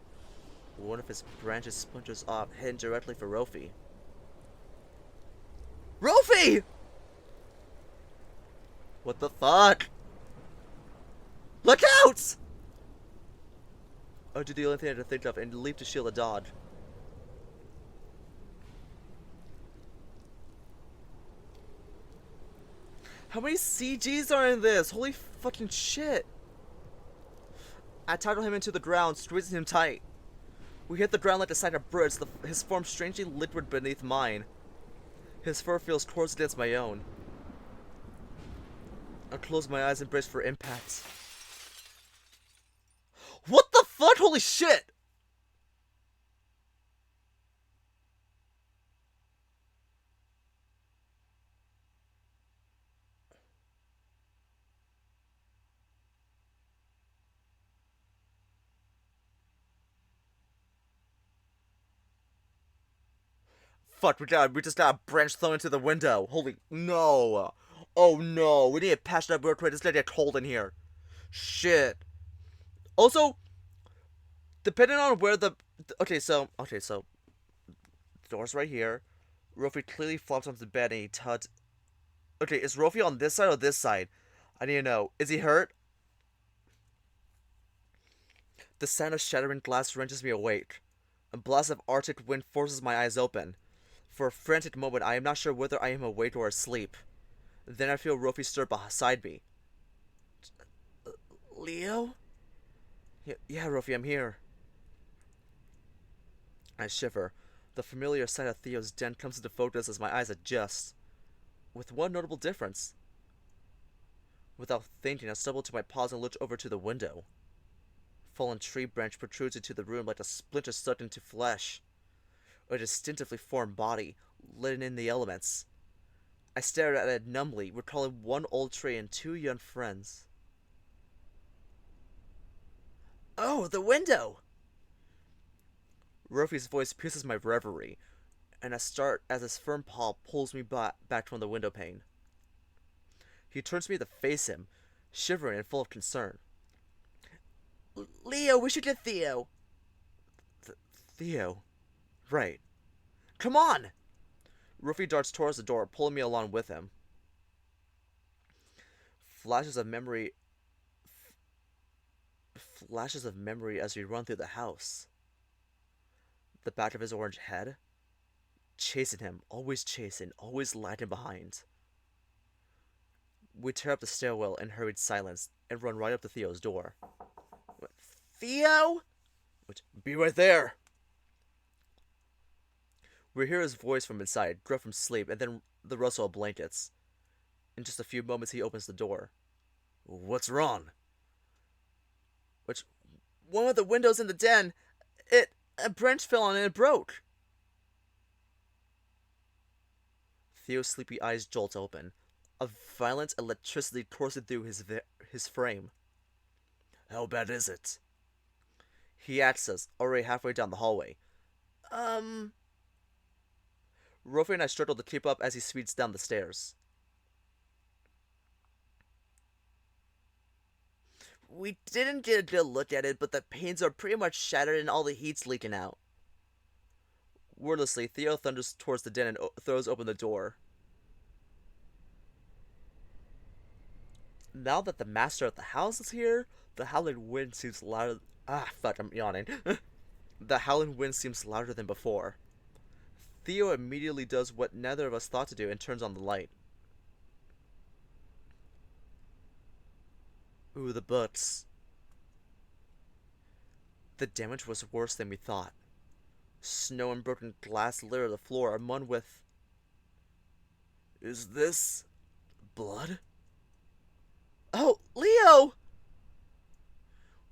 One of its branches splinters off, heading directly for Rofi. Rofi! What the fuck? Look out! I do the only thing I had to think of and leap to shield the dog. How many CGs are in this? Holy fucking shit. I tackle him into the ground, squeezing him tight. We hit the ground like the side of birds, his form strangely liquid beneath mine. His fur feels coarse against my own. I close my eyes and brace for impact. What the fuck? Holy shit! Fuck, we just got a branch thrown into the window. Holy, no. Oh no, we need to patch that real quick. It's gonna get cold in here. Shit. Also, depending on where the okay, so the door's right here. Rofi clearly flops onto the bed and he tugs. Okay, is Rofi on this side or this side? I need to know. Is he hurt? The sound of shattering glass wrenches me awake. A blast of Arctic wind forces my eyes open. For a frantic moment, I am not sure whether I am awake or asleep. Then I feel Rofi stir beside me. Leo? Yeah, Rofi, I'm here. I shiver. The familiar sight of Theo's den comes into focus as my eyes adjust. With one notable difference. Without thinking, I stumble to my paws and look over to the window. Fallen tree branch protrudes into the room like a splinter stuck into flesh. A distinctively formed body, lit in the elements. I stared at it numbly, recalling one old tree and two young friends. Oh, the window! Rofi's voice pierces my reverie, and I start as his firm paw pulls me back from the window pane. He turns me to face him, shivering and full of concern. Leo, we should get Theo. Theo? Right. Come on! Rofi darts towards the door, pulling me along with him. Flashes of memory as we run through the house. The back of his orange head. Chasing him, always lagging behind. We tear up the stairwell in hurried silence and run right up to Theo's door. Theo? Be right there! We hear his voice from inside, gruff from sleep, and then the rustle of blankets. In just a few moments, he opens the door. What's wrong? One of the windows in the den, a branch fell on it and it broke. Theo's sleepy eyes jolt open. A violent electricity coursing through his frame. How bad is it? He asks us, already halfway down the hallway. Rofi and I struggle to keep up as he speeds down the stairs. We didn't get a good look at it, but the panes are pretty much shattered and all the heat's leaking out. Wordlessly, Theo thunders towards the den and throws open the door. Now that the master of the house is here, the howling wind seems louder. Ah, fuck, I'm yawning. The howling wind seems louder than before. Theo immediately does what neither of us thought to do and turns on the light. Ooh, the books. The damage was worse than we thought. Snow and broken glass litter the floor, among with... Is this... blood? Oh, Leo!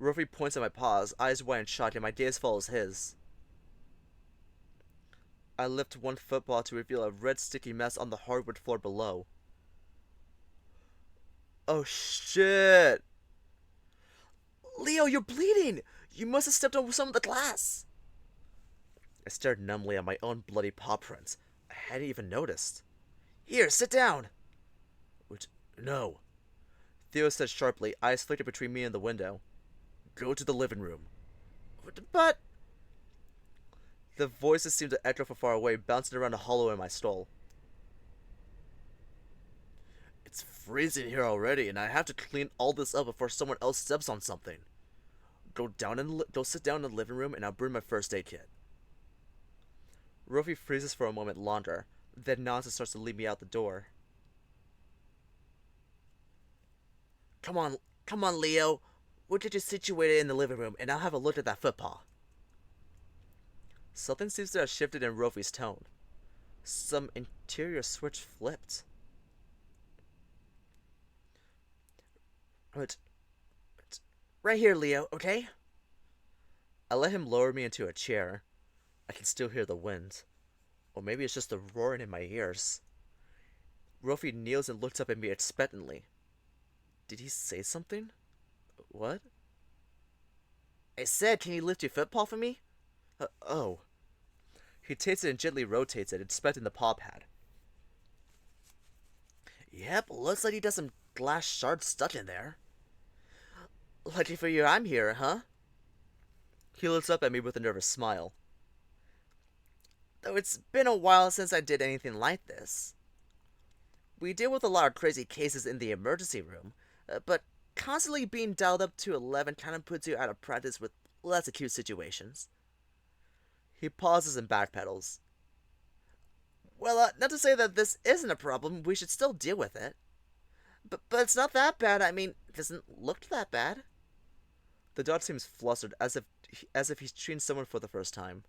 Rofi points at my paws, eyes wide and shocked, and my gaze follows his. I lift one football to reveal a red sticky mess on the hardwood floor below. Oh shit! Leo, you're bleeding! You must have stepped on some of the glass! I stared numbly at my own bloody paw prints. I hadn't even noticed. Here, sit down! No. Theo said sharply, eyes flickered between me and the window. Go to the living room. But... The voices seemed to echo from far away, bouncing around a hollow in my skull. It's freezing here already, and I have to clean all this up before someone else steps on something. Go sit down in the living room, and I'll bring my first aid kit. Rofi freezes for a moment longer, then nods and starts to lead me out the door. Come on, Leo. We'll get you situated in the living room, and I'll have a look at that footpaw. Something seems to have shifted in Rofi's tone. Some interior switch flipped. Right here, Leo, okay? I let him lower me into a chair. I can still hear the wind. Or maybe it's just the roaring in my ears. Rofi kneels and looks up at me expectantly. Did he say something? What? I said, can you lift your footpaw for me? Oh. He takes it and gently rotates it, inspecting the paw pad. Yep, looks like he does some glass shards stuck in there. Lucky for you I'm here, huh? He looks up at me with a nervous smile. Though it's been a while since I did anything like this. We deal with a lot of crazy cases in the emergency room, but constantly being dialed up to 11 kind of puts you out of practice with less acute situations. He pauses and backpedals. Well, not to say that this isn't a problem, we should still deal with it. But it's not that bad, I mean, it doesn't look that bad. The dog seems flustered, as if he's treating someone for the first time.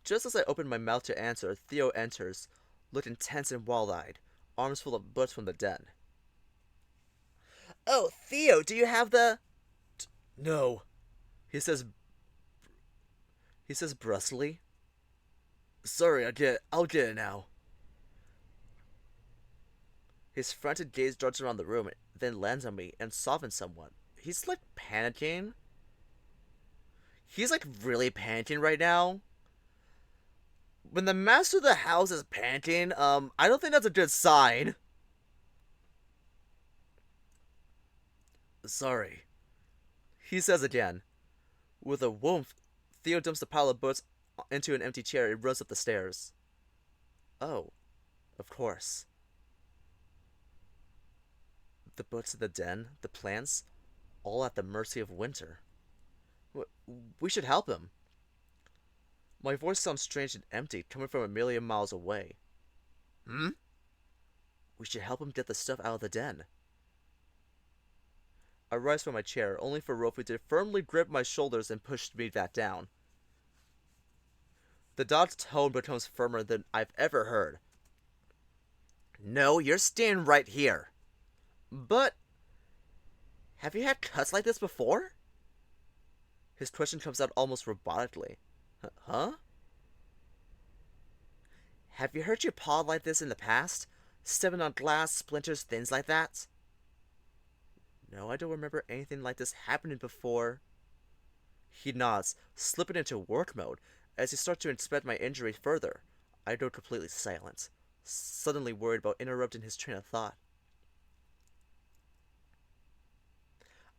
Just as I open my mouth to answer, Theo enters, looked intense and wild-eyed, arms full of books from the den. Oh, Theo, do you have the... No, he says brusquely. Sorry, I'll get it now. His frantic gaze darts around the room, then lands on me and softens somewhat. He's like panicking. He's like really panicking right now. When the master of the house is panicking, I don't think that's a good sign. Sorry, he says again. With a woof, Theo dumps the pile of books into an empty chair and runs up the stairs. Oh, of course. The books in the den, the plants, all at the mercy of winter. We should help him. My voice sounds strange and empty, coming from a million miles away. Hmm? We should help him get the stuff out of the den. I rise from my chair, only for Rofi to firmly grip my shoulders and push me back down. The dog's tone becomes firmer than I've ever heard. No, you're staying right here. But... have you had cuts like this before? His question comes out almost robotically. Huh? Have you hurt your paw like this in the past? Stepping on glass, splinters, things like that? No, I don't remember anything like this happening before. He nods, slipping into work mode. As he starts to inspect my injury further, I go completely silent, suddenly worried about interrupting his train of thought.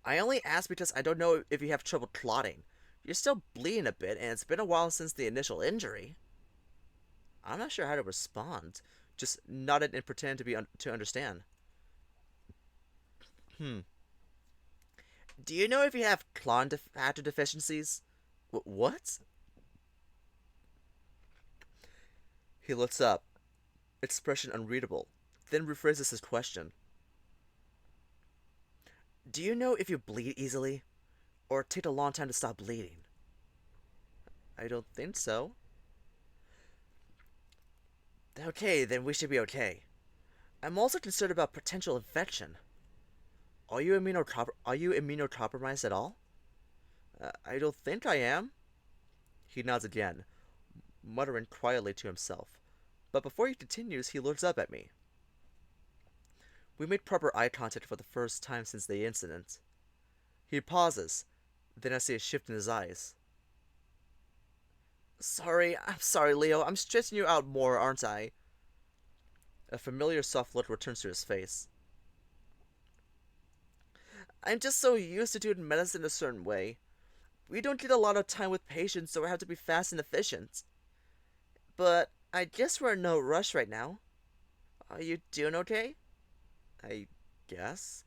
I only ask because I don't know if you have trouble clotting. You're still bleeding a bit, and it's been a while since the initial injury. I'm not sure how to respond. Just nodded and pretended to understand. Do you know if you have clon factor deficiencies? What? He looks up, expression unreadable, then rephrases his question. Do you know if you bleed easily? Or take a long time to stop bleeding? I don't think so. Okay, then we should be okay. I'm also concerned about potential infection. Are you immunocompromised at all? I don't think I am. He nods again, muttering quietly to himself. But before he continues, he looks up at me. We made proper eye contact for the first time since the incident. He pauses, then I see a shift in his eyes. I'm sorry, Leo. I'm stressing you out more, aren't I? A familiar soft look returns to his face. I'm just so used to doing medicine a certain way. We don't get a lot of time with patients, so we have to be fast and efficient. But I guess we're in no rush right now. Are you doing okay? I guess.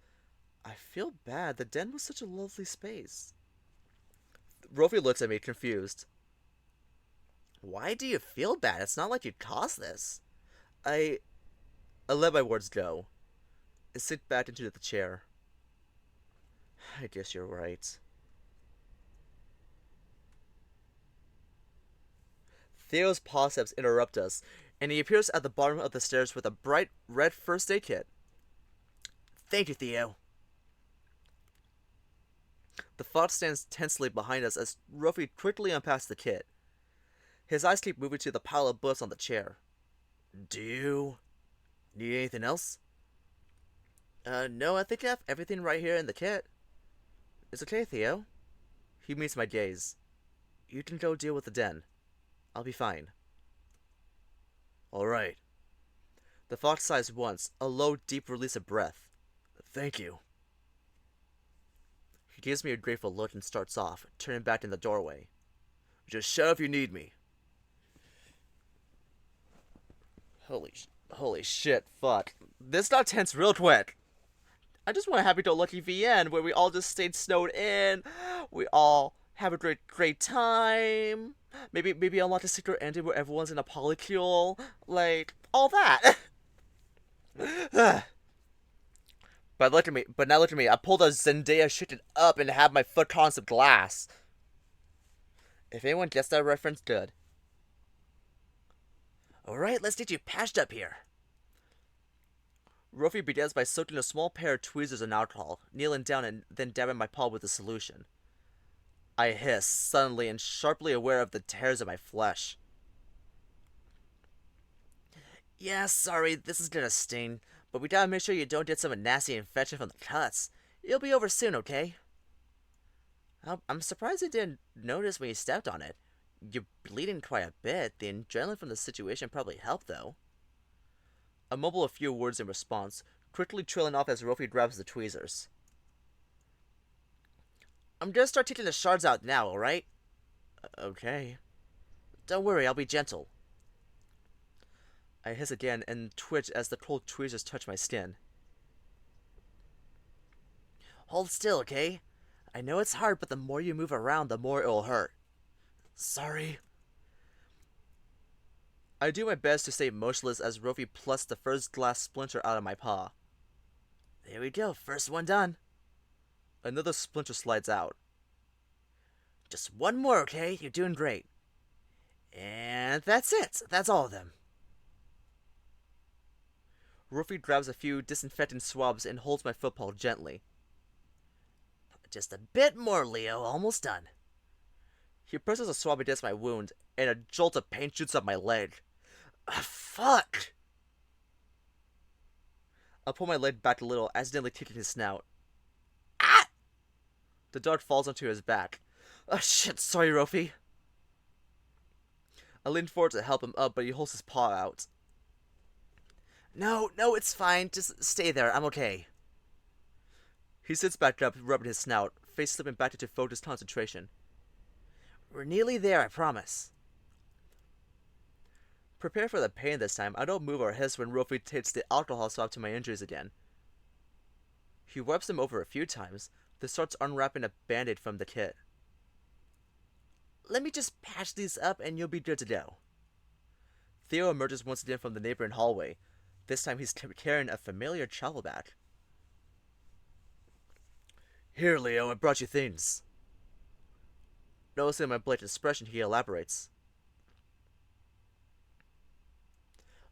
I feel bad. The den was such a lovely space. Rofi looks at me, confused. Why do you feel bad? It's not like you caused this. I let my words go. I sit back into the chair. I guess you're right. Theo's paw steps interrupt us, and he appears at the bottom of the stairs with a bright red first aid kit. Thank you, Theo. The fox stands tensely behind us as Rofi quickly unpacks the kit. His eyes keep moving to the pile of books on the chair. Do you need anything else? No, I think I have everything right here in the kit. It's okay, Theo. He meets my gaze. You can go deal with the den. I'll be fine. Alright. The fox sighs once, a low, deep release of breath. Thank you. He gives me a grateful look and starts off, turning back in the doorway. Just shout if you need me. Holy shit, fuck. This got tense real quick. I just want a happy-go-lucky VN where we all just stayed snowed in. We all have a great time. Maybe unlock a secret ending where everyone's in a polycule. Like, all that. But now look at me. I pulled a Zendaya shifted up and have my foot caught on some glass. If anyone gets that reference, good. Alright, let's get you patched up here. Rofi begins by soaking a small pair of tweezers in alcohol, kneeling down and then dabbing my paw with the solution. I hiss, suddenly and sharply aware of the tears in my flesh. Yeah, sorry, this is gonna sting, but we gotta make sure you don't get some nasty infection from the cuts. It'll be over soon, okay? I'm surprised you didn't notice when you stepped on it. You're bleeding quite a bit. The adrenaline from the situation probably helped, though. I mumble a few words in response, quickly trailing off as Rofi grabs the tweezers. I'm gonna start taking the shards out now, alright? Okay. Don't worry, I'll be gentle. I hiss again and twitch as the cold tweezers touch my skin. Hold still, okay? I know it's hard, but the more you move around, the more it'll hurt. Sorry. I do my best to stay motionless as Rofi plucks the first glass splinter out of my paw. There we go, first one done. Another splinter slides out. Just one more, okay? You're doing great. And that's it. That's all of them. Rofi grabs a few disinfectant swabs and holds my football gently. Just a bit more, Leo. Almost done. He presses a swab against my wound, and a jolt of pain shoots up my leg. Fuck! I pull my leg back a little, accidentally kicking his snout. Ah! The dog falls onto his back. Oh shit, sorry, Rofi. I lean forward to help him up, but he holds his paw out. No, it's fine. Just stay there. I'm okay. He sits back up, rubbing his snout, face slipping back into focused concentration. We're nearly there, I promise. Prepare for the pain this time. I don't move or hiss when Rofi takes the alcohol swab to my injuries again. He wipes them over a few times, then starts unwrapping a band-aid from the kit. Let me just patch these up and you'll be good to go. Theo emerges once again from the neighboring hallway. This time he's carrying a familiar travel bag. Here, Leo, I brought you things. Noticing my blank expression, he elaborates.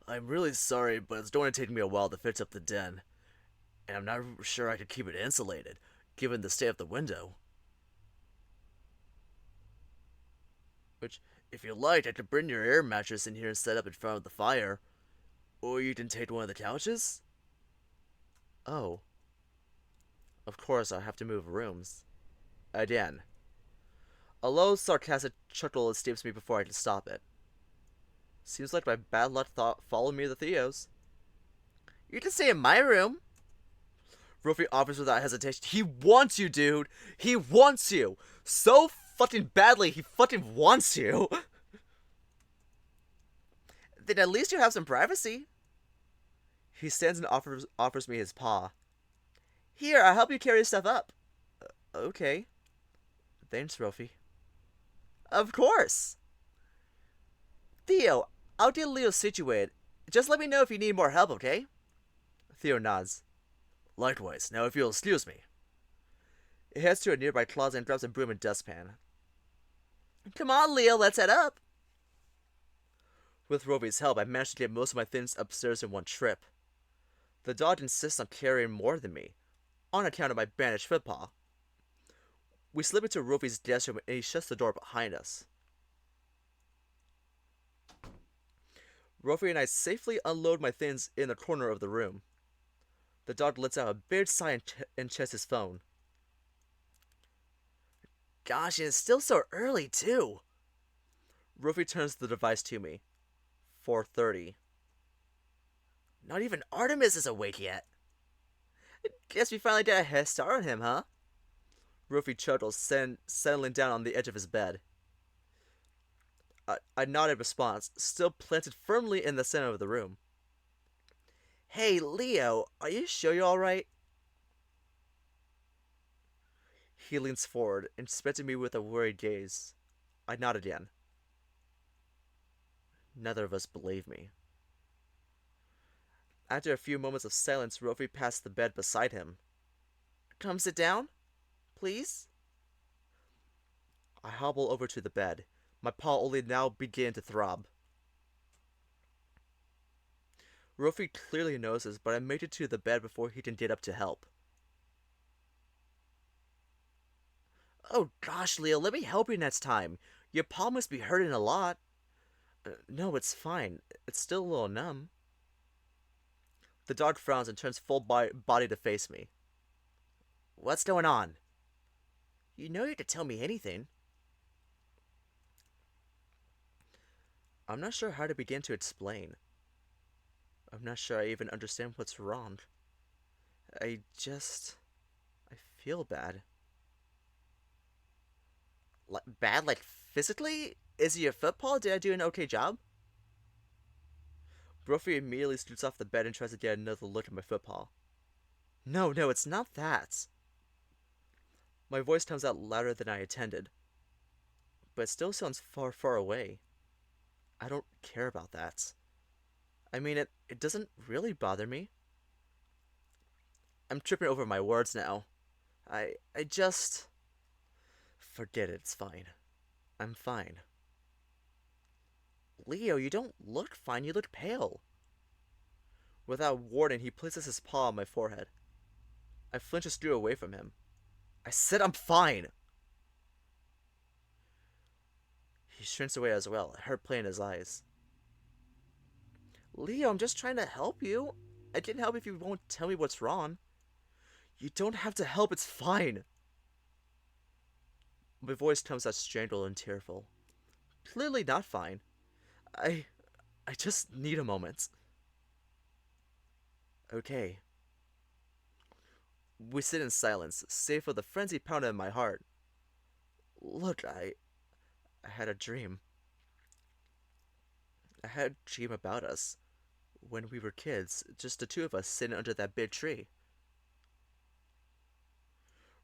I'm really sorry, but it's going to take me a while to fix up the den. And I'm not sure I could keep it insulated, given the state of the window. Which, if you like, I could bring your air mattress in here and set up in front of the fire. Or you can take one of the couches? Oh. Of course, I'll have to move rooms. Again. A low, sarcastic chuckle escapes me before I can stop it. Seems like my bad luck thought followed me to the Theo's. You can stay in my room. Rofi offers without hesitation. He wants you, dude. He wants you. So fucking badly, he fucking wants you. Then at least you have some privacy. He stands and offers me his paw. Here, I'll help you carry stuff up. Okay. Thanks, Rofi. Of course. Theo, I'll get Leo situated. Just let me know if you need more help, okay? Theo nods. Likewise. Now if you'll excuse me. He heads to a nearby closet and grabs a broom and dustpan. Come on, Leo, let's head up. With Rovi's help, I managed to get most of my things upstairs in one trip. The dog insists on carrying more than me, on account of my bandaged footpaw. We slip into Rovi's guest room and he shuts the door behind us. Rofi and I safely unload my things in the corner of the room. The dog lets out a big sigh and checks his phone. Gosh, and it's still so early, too. Rofi turns the device to me. 4:30. Not even Artemis is awake yet. Guess we finally got a head start on him, huh? Rofi chuckled, settling down on the edge of his bed. I nodded response, still planted firmly in the center of the room. Hey, Leo, are you sure you're alright? He leans forward, inspecting me with a worried gaze. I nod again. Neither of us believe me. After a few moments of silence, Rofi passed the bed beside him. Come sit down, please? I hobble over to the bed, my paw only now beginning to throb. Rofi clearly notices, but I made it to the bed before he can get up to help. Oh gosh, Leo, let me help you next time. Your paw must be hurting a lot. No, it's fine. It's still a little numb. The dog frowns and turns full body to face me. What's going on? You know you could tell me anything. I'm not sure how to begin to explain. I'm not sure I even understand what's wrong. I feel bad. Bad, like physically? Is it your foot, Paul? Did I do an okay job? Rofi immediately scoots off the bed and tries to get another look at my footpaw. No, it's not that. My voice comes out louder than I intended, but it still sounds far, far away. I don't care about that. I mean, it doesn't really bother me. I'm tripping over my words now. I just... Forget it, it's fine. I'm fine. Leo, you don't look fine, you look pale. Without warning, he places his paw on my forehead. I flinch a screw away from him. I said I'm fine! He shrinks away as well, hurt play in his eyes. Leo, I'm just trying to help you. I can't help if you won't tell me what's wrong. You don't have to help, it's fine. My voice comes out strangled and tearful. Clearly not fine. I just need a moment. Okay. We sit in silence, save for the frenzied pounding in my heart. Look, I had a dream. I had a dream about us. When we were kids, just the two of us sitting under that big tree.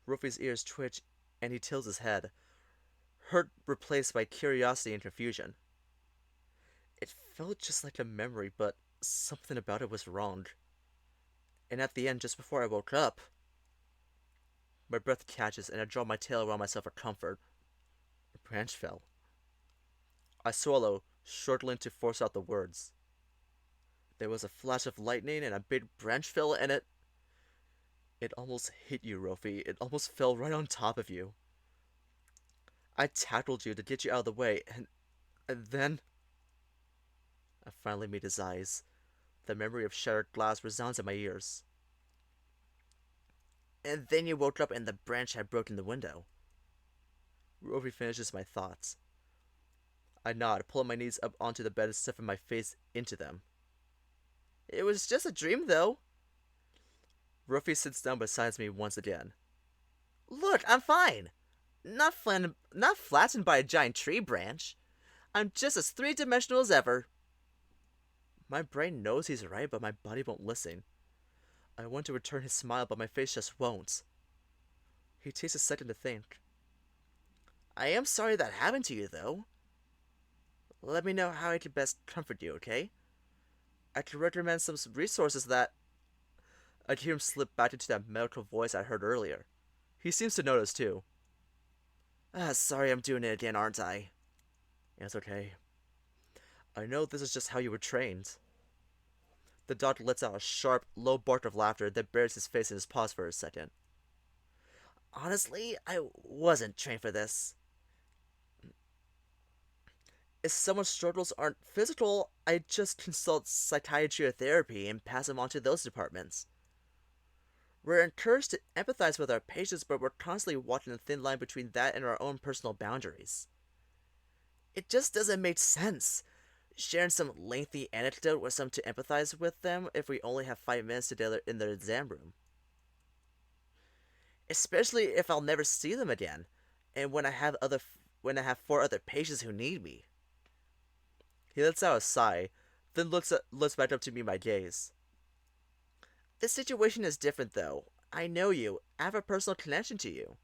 Rofi's ears twitch and he tilts his head, hurt replaced by curiosity and confusion. It felt just like a memory, but something about it was wrong. And at the end, just before I woke up, my breath catches and I draw my tail around myself for comfort. A branch fell. I swallow, struggling to force out the words. There was a flash of lightning and a big branch fell and it almost hit you, Rofi. It almost fell right on top of you. I tackled you to get you out of the way, and then... I finally meet his eyes. The memory of shattered glass resounds in my ears. And then you woke up and the branch had broken the window. Rofi finishes my thoughts. I nod, pulling my knees up onto the bed and stuffing my face into them. It was just a dream, though. Rofi sits down beside me once again. Look, I'm fine. Not flattened by a giant tree branch. I'm just as three-dimensional as ever. My brain knows he's right, but my body won't listen. I want to return his smile, but my face just won't. He takes a second to think. I am sorry that happened to you, though. Let me know how I can best comfort you, okay? I can recommend some resources that... I hear him slip back into that medical voice I heard earlier. He seems to notice, too. Sorry I'm doing it again, aren't I? Yeah, it's okay. I know this is just how you were trained. The dog lets out a sharp, low bark of laughter that buries his face in his paws for a second. Honestly, I wasn't trained for this. If someone's struggles aren't physical, I just consult psychiatry or therapy and pass them on to those departments. We're encouraged to empathize with our patients, but we're constantly walking a thin line between that and our own personal boundaries. It just doesn't make sense. Sharing some lengthy anecdote with some to empathize with them if we only have 5 minutes together in the exam room. Especially if I'll never see them again, and when I have 4 other patients who need me. He lets out a sigh, then looks back up to me my gaze. This situation is different though. I know you. I have a personal connection to you.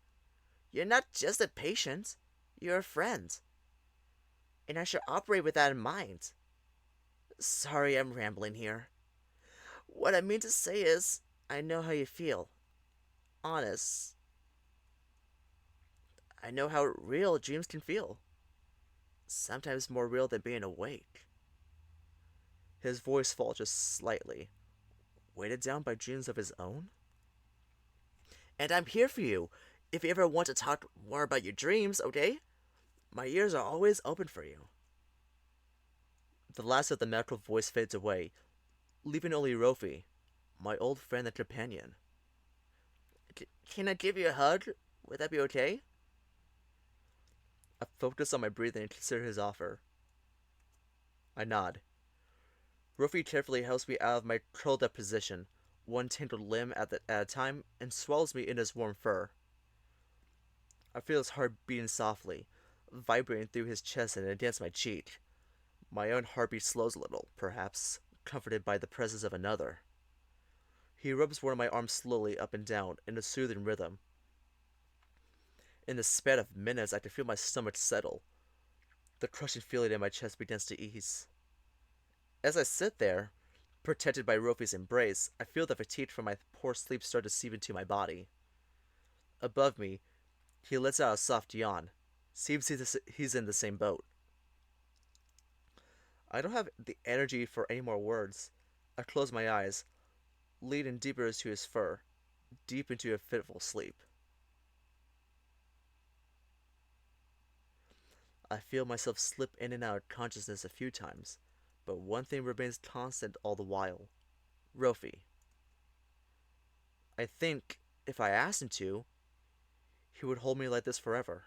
You're not just a patient. You're a friend. And I should operate with that in mind. Sorry I'm rambling here. What I mean to say is, I know how you feel. Honest. I know how real dreams can feel. Sometimes more real than being awake. His voice falters slightly, weighted down by dreams of his own? And I'm here for you, if you ever want to talk more about your dreams, okay? My ears are always open for you. The last of the medical voice fades away, leaving only Rofi, my old friend and companion. Can I give you a hug? Would that be okay? I focus on my breathing and consider his offer. I nod. Rofi carefully helps me out of my curled up position, one tangled limb at a time, and swallows me in his warm fur. I feel his heart beating softly, vibrating through his chest and against my cheek. My own heartbeat slows a little, perhaps, comforted by the presence of another. He rubs one of my arms slowly up and down in a soothing rhythm. In the span of minutes, I can feel my stomach settle. The crushing feeling in my chest begins to ease. As I sit there, protected by Rofi's embrace, I feel the fatigue from my poor sleep start to seep into my body. Above me, he lets out a soft yawn. Seems he's in the same boat. I don't have the energy for any more words. I close my eyes, leaning deeper into his fur, deep into a fitful sleep. I feel myself slip in and out of consciousness a few times, but one thing remains constant all the while. Rofi. I think, if I asked him to, he would hold me like this forever.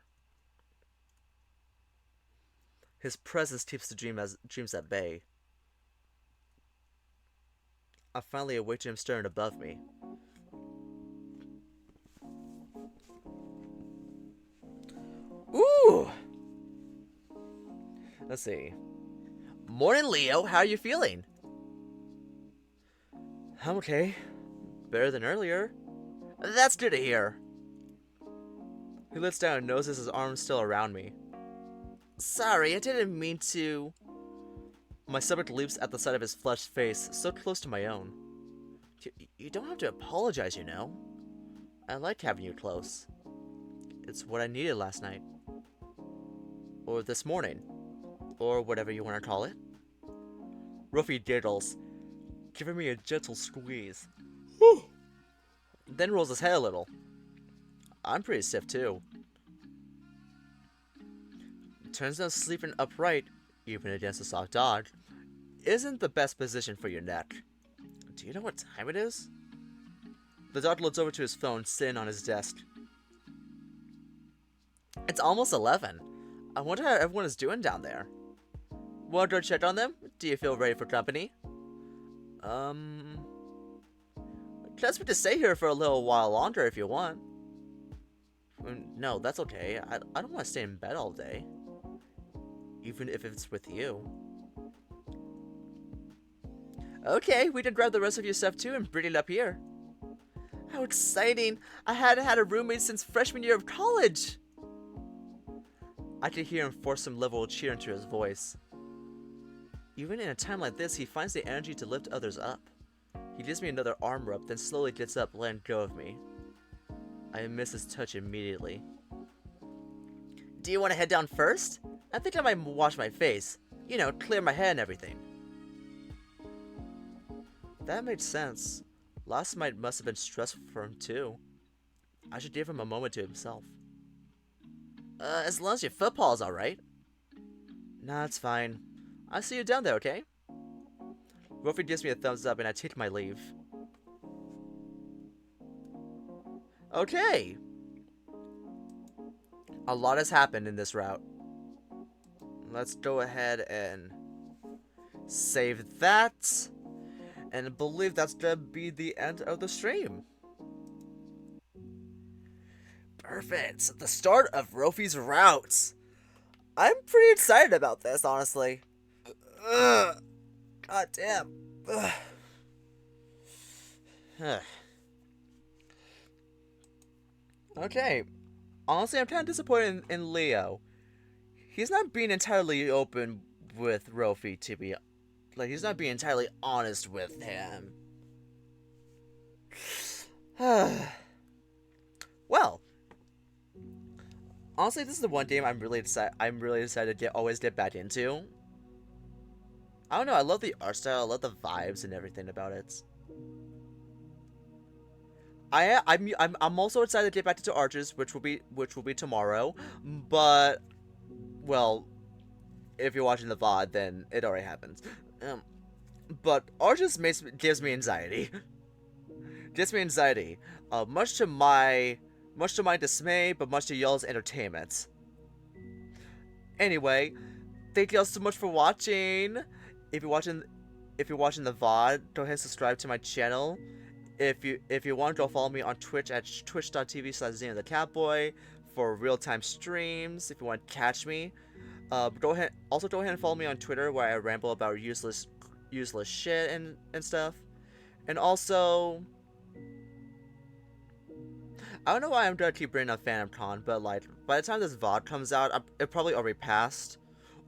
His presence keeps the dreams at bay. I finally awake to him staring above me. Ooh! Let's see. Morning, Leo. How are you feeling? I'm okay. Better than earlier. That's good to hear. He lets down and notices his arm still around me. Sorry, I didn't mean to. My stomach leaps at the sight of his flushed face, so close to my own. You don't have to apologize, you know. I like having you close. It's what I needed last night. Or this morning. Or whatever you want to call it. Rofi giggles, giving me a gentle squeeze. Whew. Then rolls his head a little. I'm pretty stiff too. Turns out sleeping upright, even against a soft dog, isn't the best position for your neck. Do you know what time it is? The dog looks over to his phone sitting on his desk. It's almost 11. I wonder how everyone is doing down there. Want to go check on them? Do you feel ready for company? Trust me to stay here for a little while longer if you want. No, that's okay. I don't want to stay in bed all day. Even if it's with you. Okay, we can grab the rest of your stuff too and bring it up here. How exciting! I hadn't had a roommate since freshman year of college! I could hear him force some level of cheer into his voice. Even in a time like this, he finds the energy to lift others up. He gives me another arm rub, then slowly gets up, letting go of me. I miss his touch immediately. Do you want to head down first? I think I might wash my face. You know, clear my head and everything. That made sense. Last night must have been stressful for him too. I should give him a moment to himself. As long as your football's alright. Nah, it's fine. I'll see you down there, okay? Rofi gives me a thumbs up and I take my leave. Okay. A lot has happened in this route. Let's go ahead and Save that. And I believe that's gonna be the end of the stream. Perfect. The start of Rofi's route. I'm pretty excited about this, honestly. Ugh. God damn. Okay. Honestly, I'm kind of disappointed in Leo. He's not being entirely open with Rofi, to be like, he's not being entirely honest with him. Well, honestly, this is the one game I'm really excited to always get back into. I don't know, I love the art style, I love the vibes and everything about it. I'm also excited to get back into Arches, which will be tomorrow. But, well, if you're watching the VOD, then it already happens. But Arches gives me anxiety. Gives me anxiety. Much to my dismay, but much to y'all's entertainment. Anyway, thank y'all so much for watching. If you're watching the VOD, go ahead and subscribe to my channel. If you want, go follow me on Twitch at twitch.tv/XenoTheCatboy for real-time streams. If you want to catch me, go ahead and follow me on Twitter where I ramble about useless shit and stuff. And also, I don't know why I'm gonna keep bringing up PhantomCon, but like by the time this VOD comes out, it probably already passed,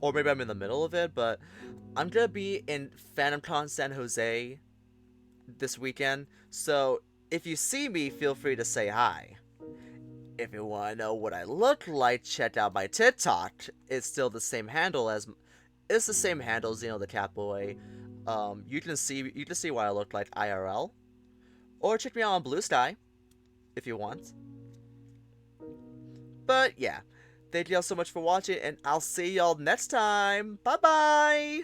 or maybe I'm in the middle of it. But I'm gonna be in PhantomCon San Jose this weekend, so if you see me, feel free to say hi. If you want to know what I look like, check out my TikTok. It's still the same handle Xeno the Catboy. You can see what I look like IRL, or check me out on Blue Sky if you want. But yeah, thank y'all so much for watching, and I'll see y'all next time. Bye bye.